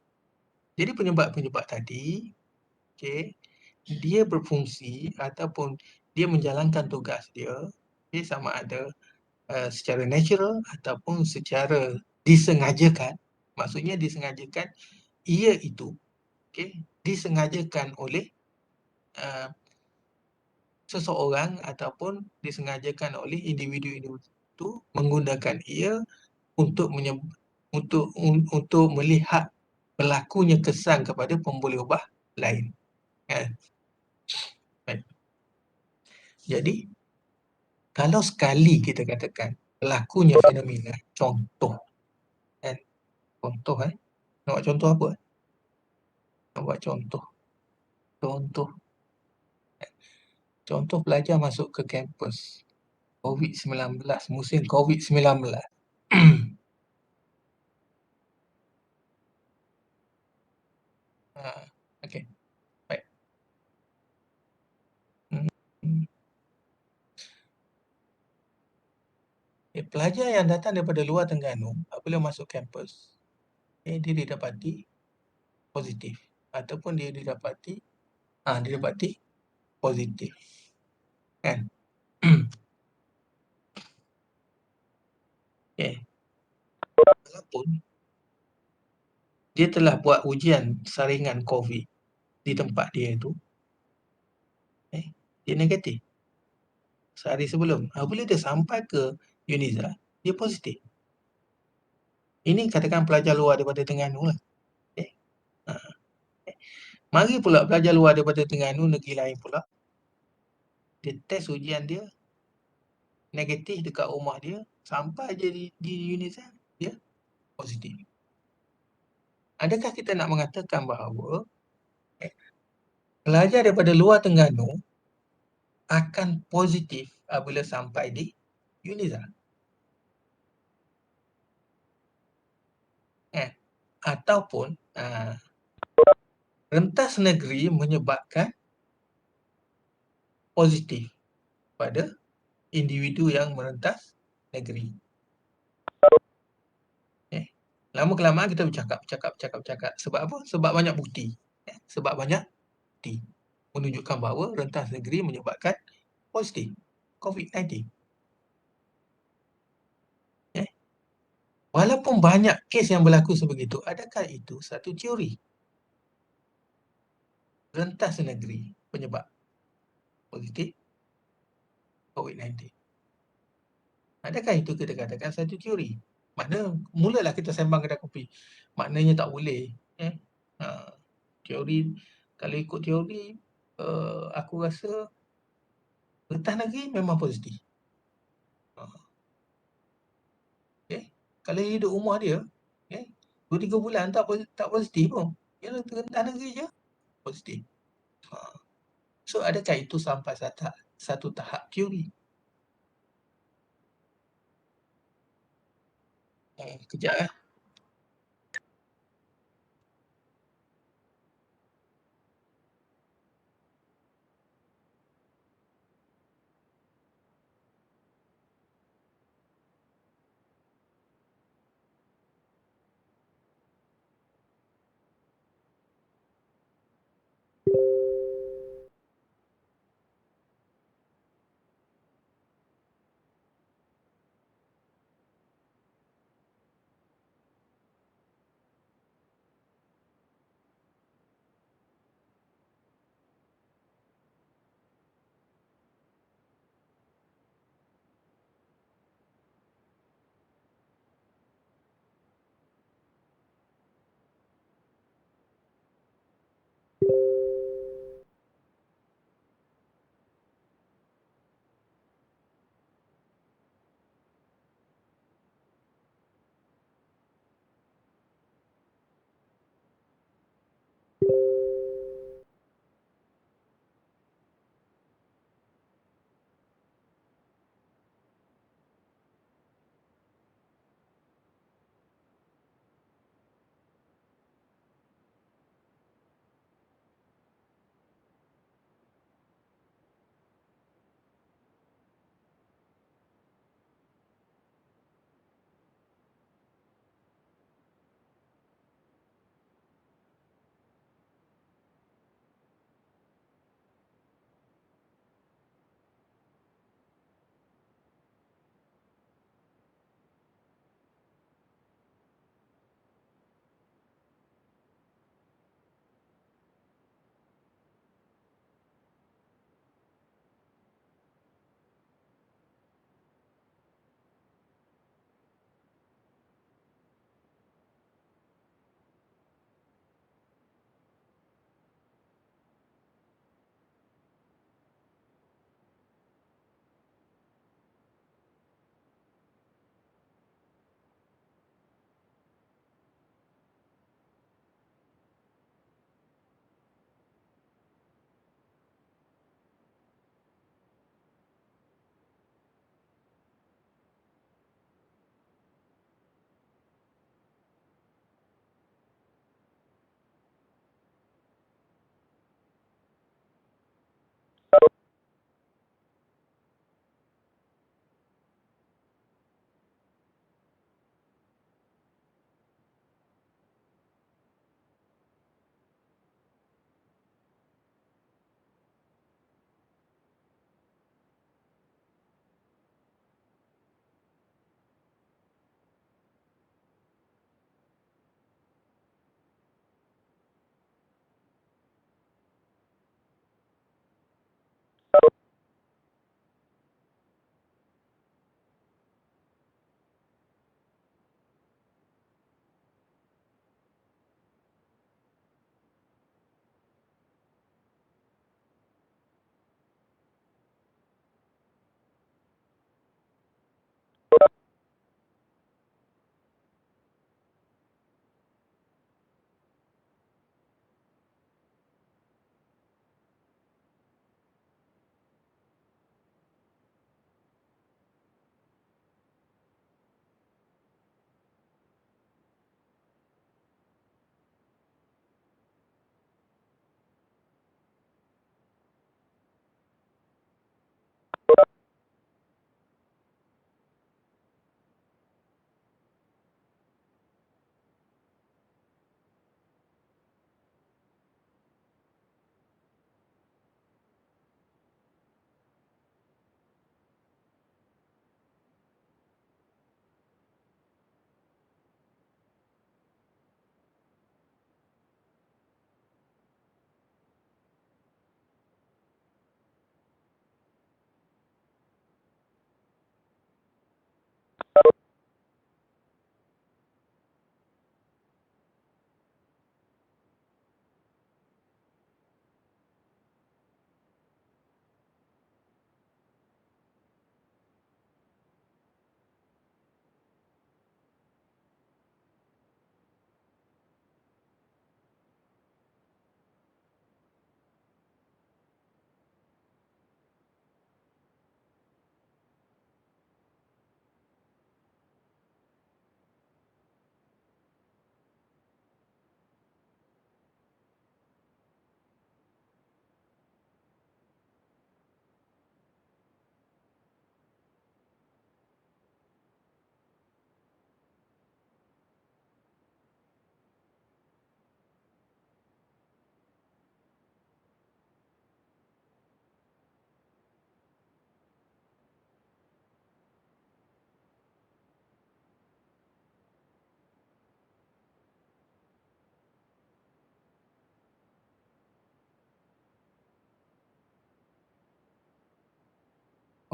Jadi penyebab-penyebab tadi, dia berfungsi ataupun dia menjalankan tugas dia, sama ada secara natural ataupun secara disengajakan. Maksudnya disengajakan, ia itu disengajakan oleh seseorang ataupun disengajakan oleh individu-individu itu menggunakan ia untuk untuk melihat berlakunya kesan kepada pemboleh ubah lain. Baik. Jadi kalau sekali kita katakan berlakunya fenomena, contoh, contoh nak buat contoh apa? Nak buat contoh. Contoh pelajar masuk ke kampus. COVID-19, musim COVID-19. Okey. Baik. Pelajar yang datang daripada luar Terengganu apabila masuk kampus, dia didapati positif ataupun dia didapati positif. Kan? Walaupun dia telah buat ujian saringan COVID di tempat dia itu, dia negatif. Sehari sebelum. Apabila dia sampai ke Uniza, dia positif. Ini katakan pelajar luar daripada Terengganu lah. Mari pula pelajar luar daripada Terengganu, negeri lain pula, dia test ujian dia negatif dekat rumah dia, sampai je di Uniza, dia positif. Adakah kita nak mengatakan bahawa pelajar daripada luar Terengganu akan positif apabila sampai di Uniza? Ataupun rentas negeri menyebabkan positif pada individu yang merentas negeri. Lama-kelamaan kita bercakap. Sebab apa? Sebab banyak bukti. Sebab banyak bukti menunjukkan bahawa rentas negeri menyebabkan positif COVID-19. Walaupun banyak kes yang berlaku sebegitu, adakah itu satu teori? Rentas negeri penyebab positif COVID-19. Adakah itu kita katakan satu teori? Maknanya, mulalah kita sembang kedai kopi. Maknanya tak boleh. Teori, kalau ikut teori, aku rasa rentas negeri memang positif. Kalau hidup rumah dia, 2-3 bulan tak positif pun. Dia rendah negeri je, positif. So, adakah itu sampai satu tahap teori? Kejap.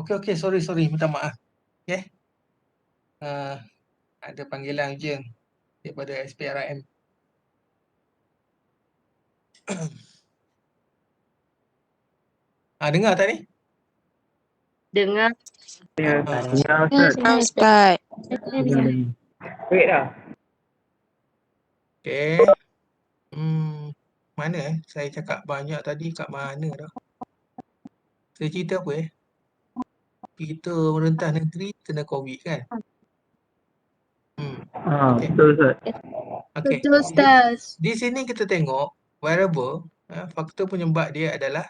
Okey, sorry, minta maaf. Okey. Ada panggilan urgent daripada SPRIM. Dengar tak ni? Dengar. Ustaz. Okey. Mana saya cakap banyak tadi kat mana dah? Saya cerita apa Kita merentah negeri kena COVID kan? Okey. Betul Ustaz. Okey. Betul, Ustaz. Di sini kita tengok variable, faktor penyebab dia adalah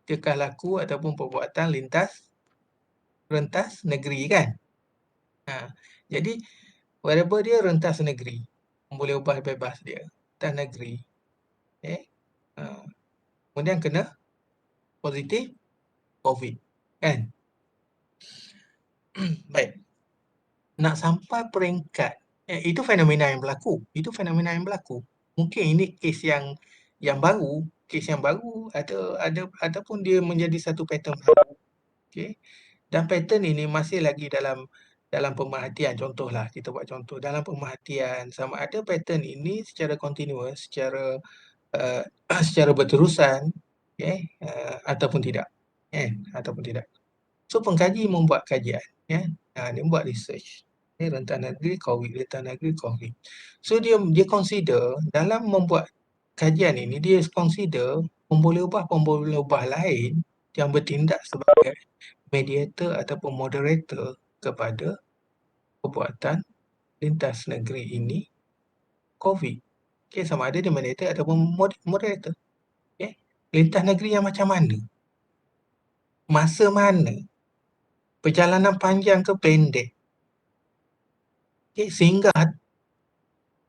tingkah laku ataupun perbuatan rentas negeri kan? Jadi variable dia rentas negeri. Boleh ubah bebas dia. Rentas negeri. Okey. Kemudian kena positif COVID kan? Baik. Nak sampai peringkat itu fenomena yang berlaku. Mungkin ini kes yang baru, ataupun dia menjadi satu pattern baru. Okey. Dan pattern ini masih lagi dalam pemerhatian. Contohlah, kita buat contoh dalam pemerhatian sama ada pattern ini secara continuous, secara berterusan, ataupun tidak. Ataupun tidak. So pengkaji membuat kajian, dia buat research. Rentan negeri COVID. So dia consider dalam membuat kajian ini, dia consider pemboleh ubah lain yang bertindak sebagai mediator ataupun moderator kepada perbuatan lintas negeri ini COVID. Okey, sama ada dia mediator ataupun moderator. Okey. Lintas negeri yang macam mana? Masa mana? Perjalanan panjang ke pendek? Okey, singgah.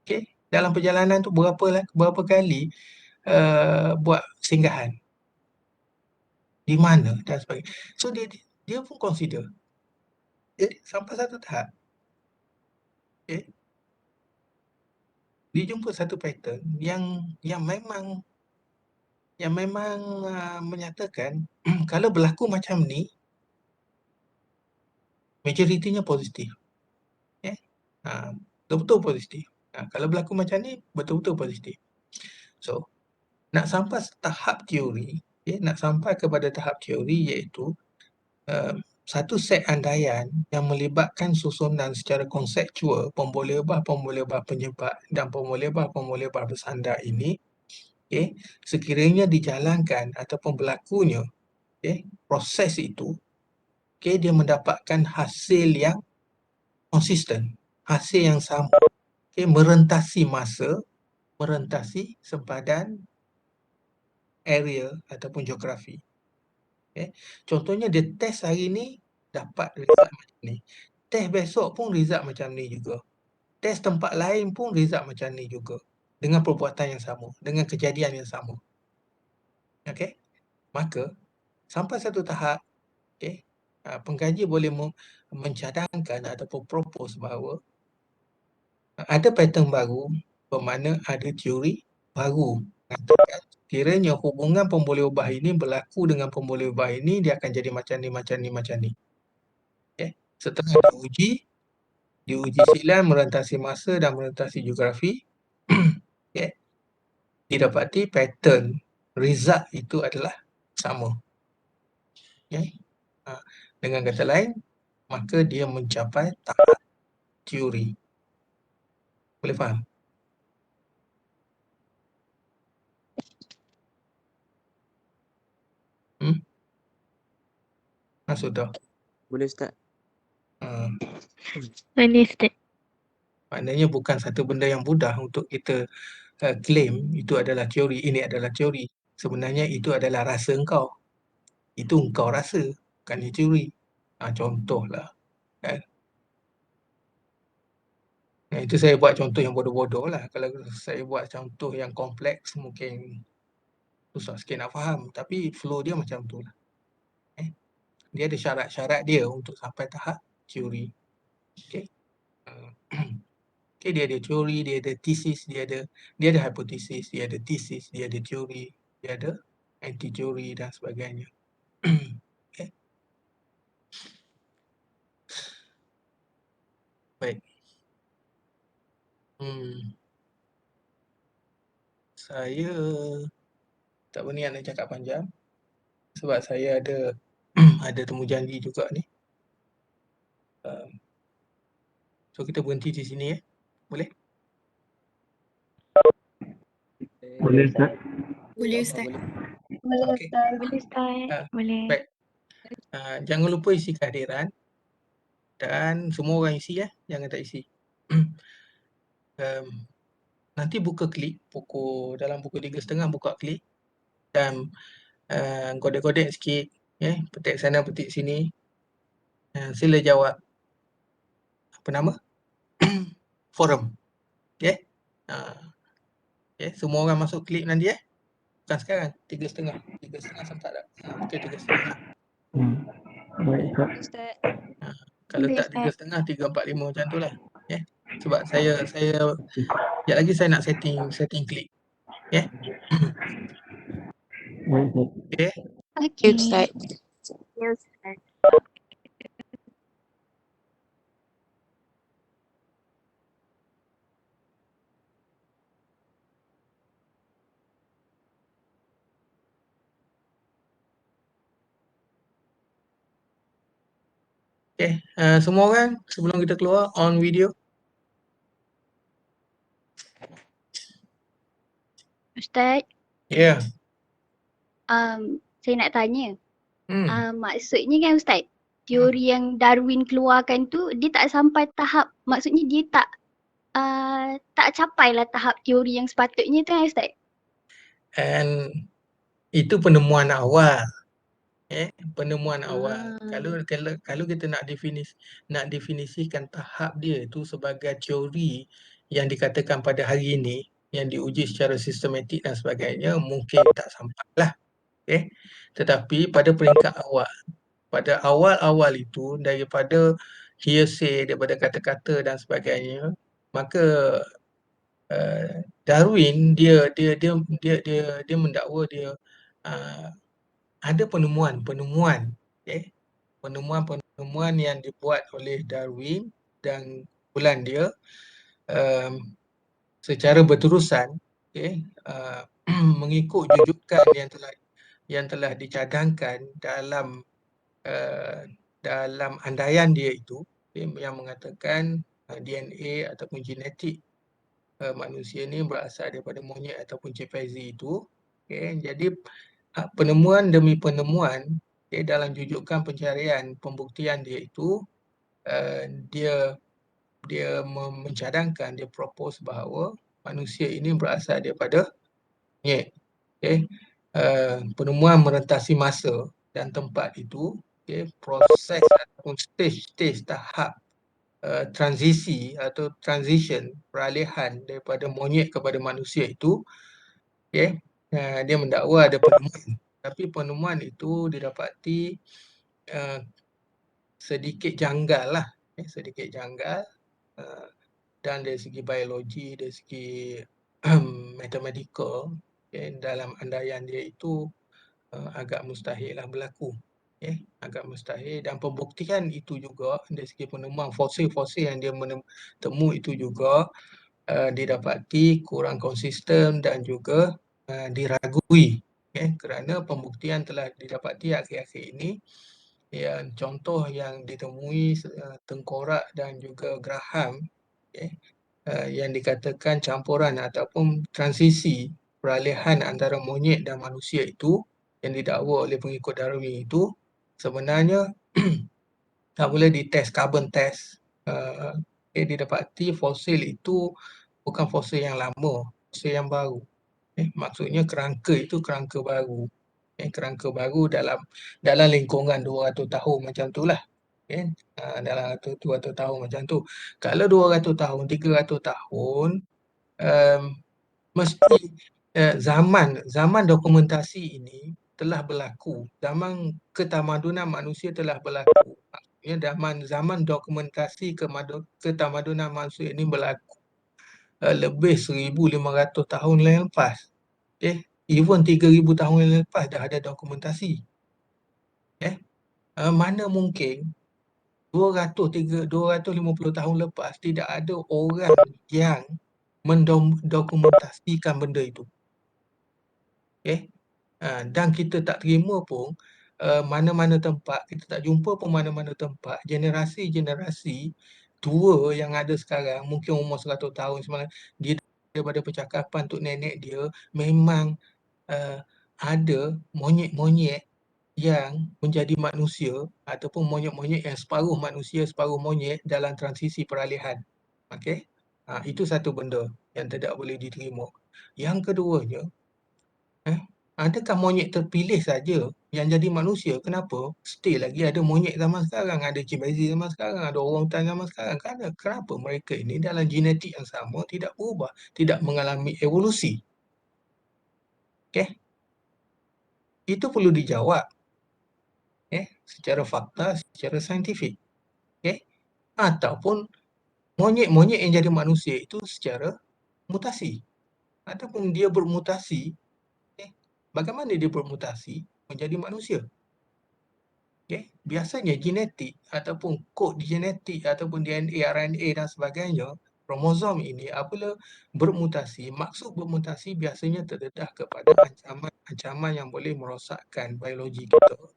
Okey, dalam perjalanan tu berapa kali buat singgahan? Di mana dan sebagainya. So dia pun consider. Jadi sampai satu tahap. Okey. Dia jumpa satu pattern yang memang menyatakan kalau berlaku macam ni majoritinya positif. Betul-betul positif. Kalau berlaku macam ni betul-betul positif. So nak sampai tahap teori, nak sampai kepada tahap teori iaitu satu set andaian yang melibatkan susunan secara konseptual pemboleh ubah penyebab dan pemboleh ubah bersandar ini, sekiranya dijalankan ataupun berlakunya proses itu, dia mendapatkan hasil yang konsisten, hasil yang sama, merentasi masa, merentasi sempadan area ataupun geografi. Contohnya dia test hari ni dapat result macam ni. Test besok pun result macam ni juga. Test tempat lain pun result macam ni juga. Dengan perbuatan yang sama, dengan kejadian yang sama. Okey? Maka sampai satu tahap, pengkaji boleh mencadangkan ataupun propose bahawa ada pattern baru bermakna ada teori baru. Kiranya hubungan pemboleh ubah ini berlaku dengan pemboleh ubah ini, dia akan jadi macam ni. Setelah diuji silang merentasi masa dan merentasi geografi, didapati pattern result itu adalah sama. Dengan kata lain, maka dia mencapai tahap teori. Boleh faham? Sudah. Boleh Ustaz. Boleh, Ustaz. Maknanya bukan satu benda yang mudah untuk kita claim itu adalah teori, ini adalah teori. Sebenarnya itu adalah rasa engkau. Itu engkau rasa, bukannya teori. Contohlah. Kan? Itu saya buat contoh yang bodoh-bodoh lah. Kalau saya buat contoh yang kompleks, mungkin susah sikit nak faham. Tapi flow dia macam tu lah. Dia ada syarat-syarat dia untuk sampai tahap teori. Okey. Dia ada teori, dia ada tesis, dia ada hipotesis, dia ada tesis, dia ada teori, dia ada anti-teori dan sebagainya. Okay. Saya tak berniat nak cakap panjang sebab saya ada ada temu janji juga ni. So kita berhenti di sini ya. Boleh? Boleh Ustaz. Boleh Ustaz. Boleh Okey. Ustaz. Boleh Ustaz. Ah, Boleh. Baik. Jangan lupa isi kehadiran dan semua orang isi ya, jangan tak isi. Nanti buka klik dalam pukul 3.30 buka klik dan godek-godek sikit petik sana petik sini. Sila jawab apa nama? Forum. Okey. Semua orang masuk klik nanti bukan sekarang, 3.30. 3.30 sempat tak? Okey 3.30. Baik Ustaz. Ustaz. Kalau Boleh, tak Ustaz. 3.30, 3.45 macam tu lah. Sebab saya sekejap lagi saya nak setting klik. Baik Ustaz. Okey. Okey. Ustaz. Ya, Ustaz. Okey, semua orang sebelum kita keluar on video. Ustaz, Ya. saya nak tanya. Hmm. Maksudnya kan Ustaz, teori yang Darwin keluarkan tu dia tak sampai tahap, maksudnya dia tak capailah tahap teori yang sepatutnya tu kan Ustaz? And itu penemuan awal. Penemuan awal. Kalau kita nak definisikan tahap dia itu sebagai teori yang dikatakan pada hari ini yang diuji secara sistematik dan sebagainya, mungkin tak sampailah. Tetapi pada peringkat awal, pada awal-awal itu daripada hearsay, daripada kata-kata dan sebagainya, maka Darwin dia mendakwa dia ada penemuan yang dibuat oleh Darwin dan kumpulan dia secara berterusan mengikut jujukan yang telah dicadangkan dalam andaian dia itu yang mengatakan DNA ataupun genetik manusia ni berasal daripada monyet ataupun chimpanzee itu. Jadi penemuan demi penemuan dalam jujukan pencarian pembuktian dia itu dia mencadangkan, dia propose bahawa manusia ini berasal daripada monyet. Penemuan merentasi masa dan tempat itu, proses ataupun stage tahap transisi atau transition, peralihan daripada monyet kepada manusia itu, dia mendakwa ada penemuan. Tapi penemuan itu didapati sedikit janggal lah, sedikit janggal dan dari segi biologi, dari segi mathematical, dalam andaian dia itu agak mustahil lah berlaku. Agak mustahil, dan pembuktian itu juga dari segi penemuan fosil-fosil yang dia temu itu juga didapati kurang konsisten dan juga diragui, kerana pembuktian telah didapati akhir-akhir ini. Yang contoh yang ditemui tengkorak dan juga geraham yang dikatakan campuran ataupun transisi peralihan antara monyet dan manusia itu yang didakwa oleh pengikut Darwin itu sebenarnya apabila dites carbon test, didapati fosil itu bukan fosil yang lama, fosil yang baru. Maksudnya kerangka itu kerangka baru. Kerangka baru dalam lingkungan 200 tahun macam itulah. Dalam 200 tahun macam tu. Kalau 200 tahun, 300 tahun, mesti zaman dokumentasi ini telah berlaku. Zaman ketamadunan manusia telah berlaku. Maksudnya zaman dokumentasi ketamadunan manusia ini berlaku lebih 1,500 tahun yang lepas. Even 3,000 tahun yang lepas dah ada dokumentasi. Mana mungkin 250 tahun lepas tidak ada orang yang mendokumentasikan benda itu. Okey. Dan kita tak terima pun mana-mana tempat, kita tak jumpa pun mana-mana tempat generasi-generasi tua yang ada sekarang, mungkin umur 100 tahun semalam, dia daripada percakapan tok nenek dia memang ada monyet-monyet yang menjadi manusia ataupun monyet-monyet yang separuh manusia, separuh monyet dalam transisi peralihan. Okey. Itu satu benda yang tidak boleh diterima. Yang keduanya, adakah monyet terpilih saja yang jadi manusia? Kenapa? Still lagi ada monyet zaman sekarang, ada chimpanzee zaman sekarang, ada orangutan zaman sekarang. Kenapa mereka ini dalam genetik yang sama tidak berubah, tidak mengalami evolusi? Okey. Itu perlu dijawab. Secara fakta, secara saintifik. Okey. Ataupun monyet-monyet yang jadi manusia itu secara mutasi. Ataupun dia bermutasi, bagaimana dia bermutasi menjadi manusia? Biasanya genetik ataupun kod genetik ataupun DNA, RNA dan sebagainya, kromosom ini apabila bermutasi, maksud bermutasi biasanya terdedah kepada ancaman yang boleh merosakkan biologi kita.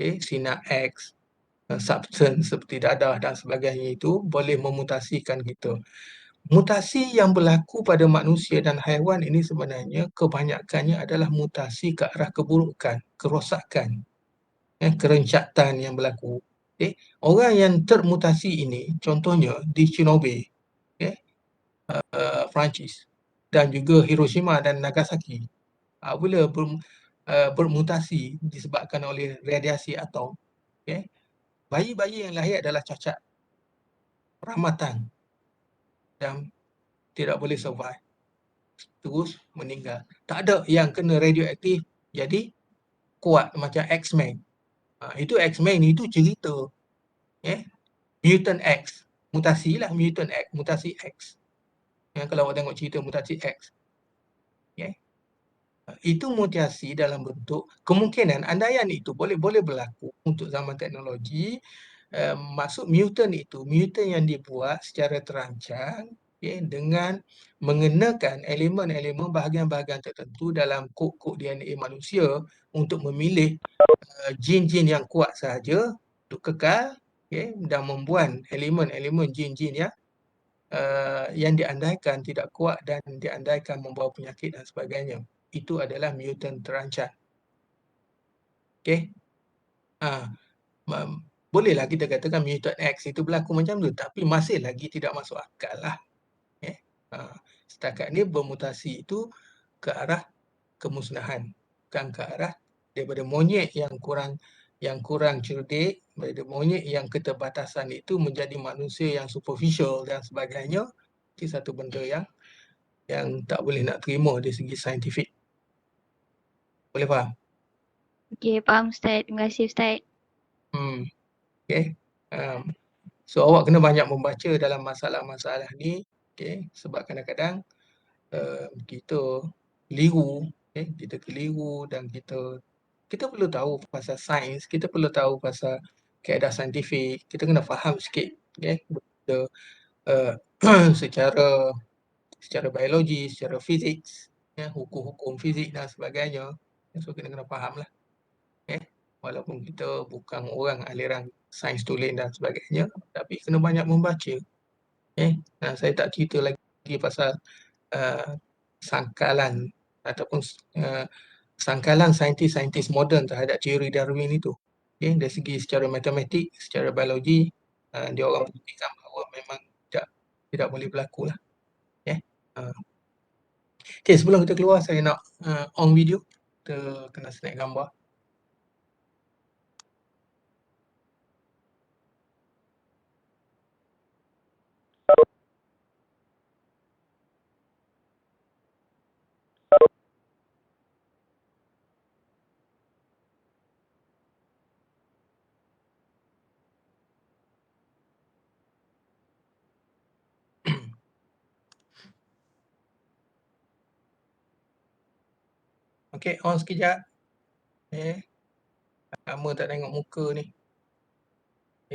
Sinar X, substance seperti dadah dan sebagainya itu boleh memutasikan kita. Mutasi yang berlaku pada manusia dan haiwan ini sebenarnya kebanyakannya adalah mutasi ke arah keburukan, kerosakan, kerencatan yang berlaku. Orang yang termutasi ini, contohnya di Chernobyl, Perancis, dan juga Hiroshima dan Nagasaki, apabila bermutasi disebabkan oleh radiasi atom, bayi-bayi yang lahir adalah cacat, ramatan dan tidak boleh survive, terus meninggal. Tak ada yang kena radioaktif jadi kuat macam X-Men. Itu X-Men itu cerita Mutant X, mutasi lah, Mutant X, mutasi X. Kalau awak tengok cerita mutasi X, itu mutasi dalam bentuk kemungkinan andaian itu boleh berlaku untuk zaman teknologi. Maksud mutant itu, mutant yang dibuat secara terancang dengan mengenakan elemen-elemen bahagian-bahagian tertentu dalam kod-kod DNA manusia untuk memilih jin-jin yang kuat sahaja untuk kekal, dan membuang elemen-elemen jin-jin yang diandaikan tidak kuat dan diandaikan membawa penyakit dan sebagainya. Itu adalah mutant terancang. Bolehlah kita katakan mutant X itu berlaku macam tu, tapi masih lagi tidak masuk akal lah. Setakat ni bermutasi itu ke arah kemusnahan, bukan ke arah daripada monyet yang kurang cerdik, daripada monyet yang keterbatasan itu menjadi manusia yang superficial dan sebagainya. Itu satu benda yang tak boleh nak terima dari segi saintifik. Boleh faham? Okey, faham Ustaz. Terima kasih Ustaz. So awak kena banyak membaca dalam masalah-masalah ni, sebab kadang-kadang kita keliru, kita keliru dan kita perlu tahu pasal sains, kita perlu tahu pasal kaedah saintifik, kita kena faham sikit benda secara biologi, secara fizik, hukum-hukum fizik dan sebagainya. So kita kena faham lah. Walaupun kita bukan orang aliran sains tulen dan sebagainya, tapi kena banyak membaca. Saya tak cerita lagi pasal sangkalan ataupun sangkalan saintis-saintis moden terhadap teori Darwin itu. Dari segi secara matematik, secara biologi, dia orang buktikan bahawa memang tidak boleh berlaku lah. Sebelum kita keluar, saya nak on video. Kita kena snap gambar. Okey, on sekejap. Lama tak tengok muka ni.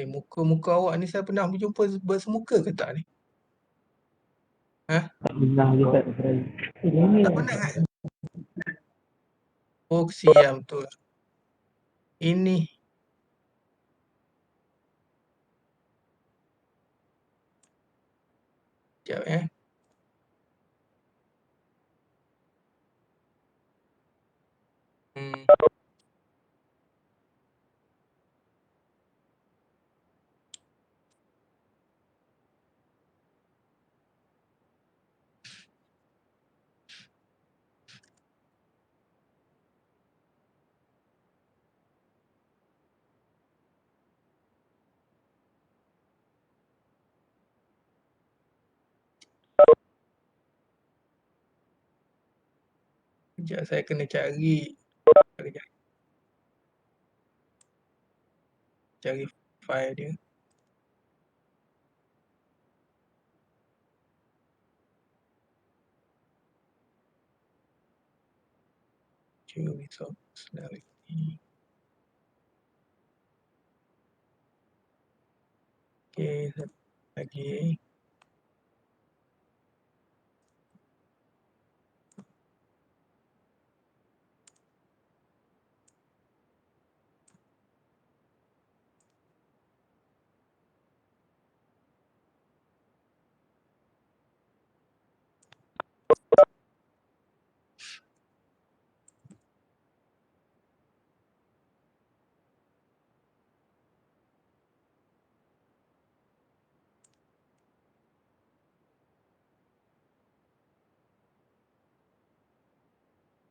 Muka-muka awak ni saya pernah berjumpa bersemuka ke tak ni? Tak pernah je Ustaz. Ini Tak pernah kan? Oh, siam betul. Ini. Sekejap Sekejap saya kena cari file dia. Resource directory. Okey, lagi.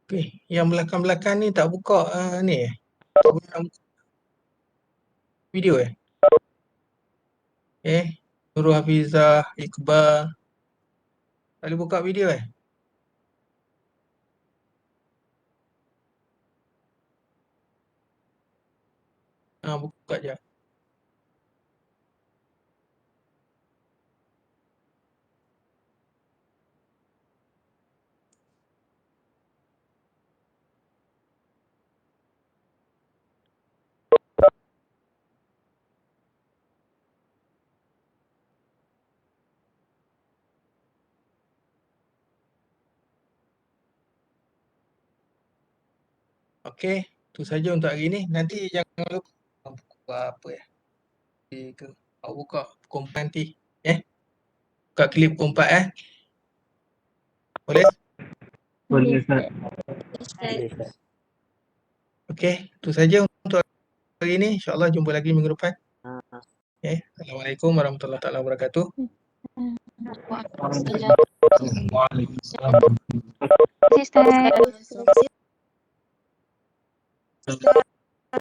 Okey, yang belakang-belakang ni tak buka ni tak guna video Nurul Hafizah, Iqbal. Tak boleh buka video buka je. Okey, tu saja untuk hari ni. Nanti jangan lupa buka apa ke. Awak buka pukul 4 nanti. Buka klip pukul 4 Boleh? boleh Ustaz. Okey, tu saja untuk hari ni. InsyaAllah jumpa lagi minggu depan. Assalamualaikum warahmatullahi taala wabarakatuh. Waalaikumsalam. Sister.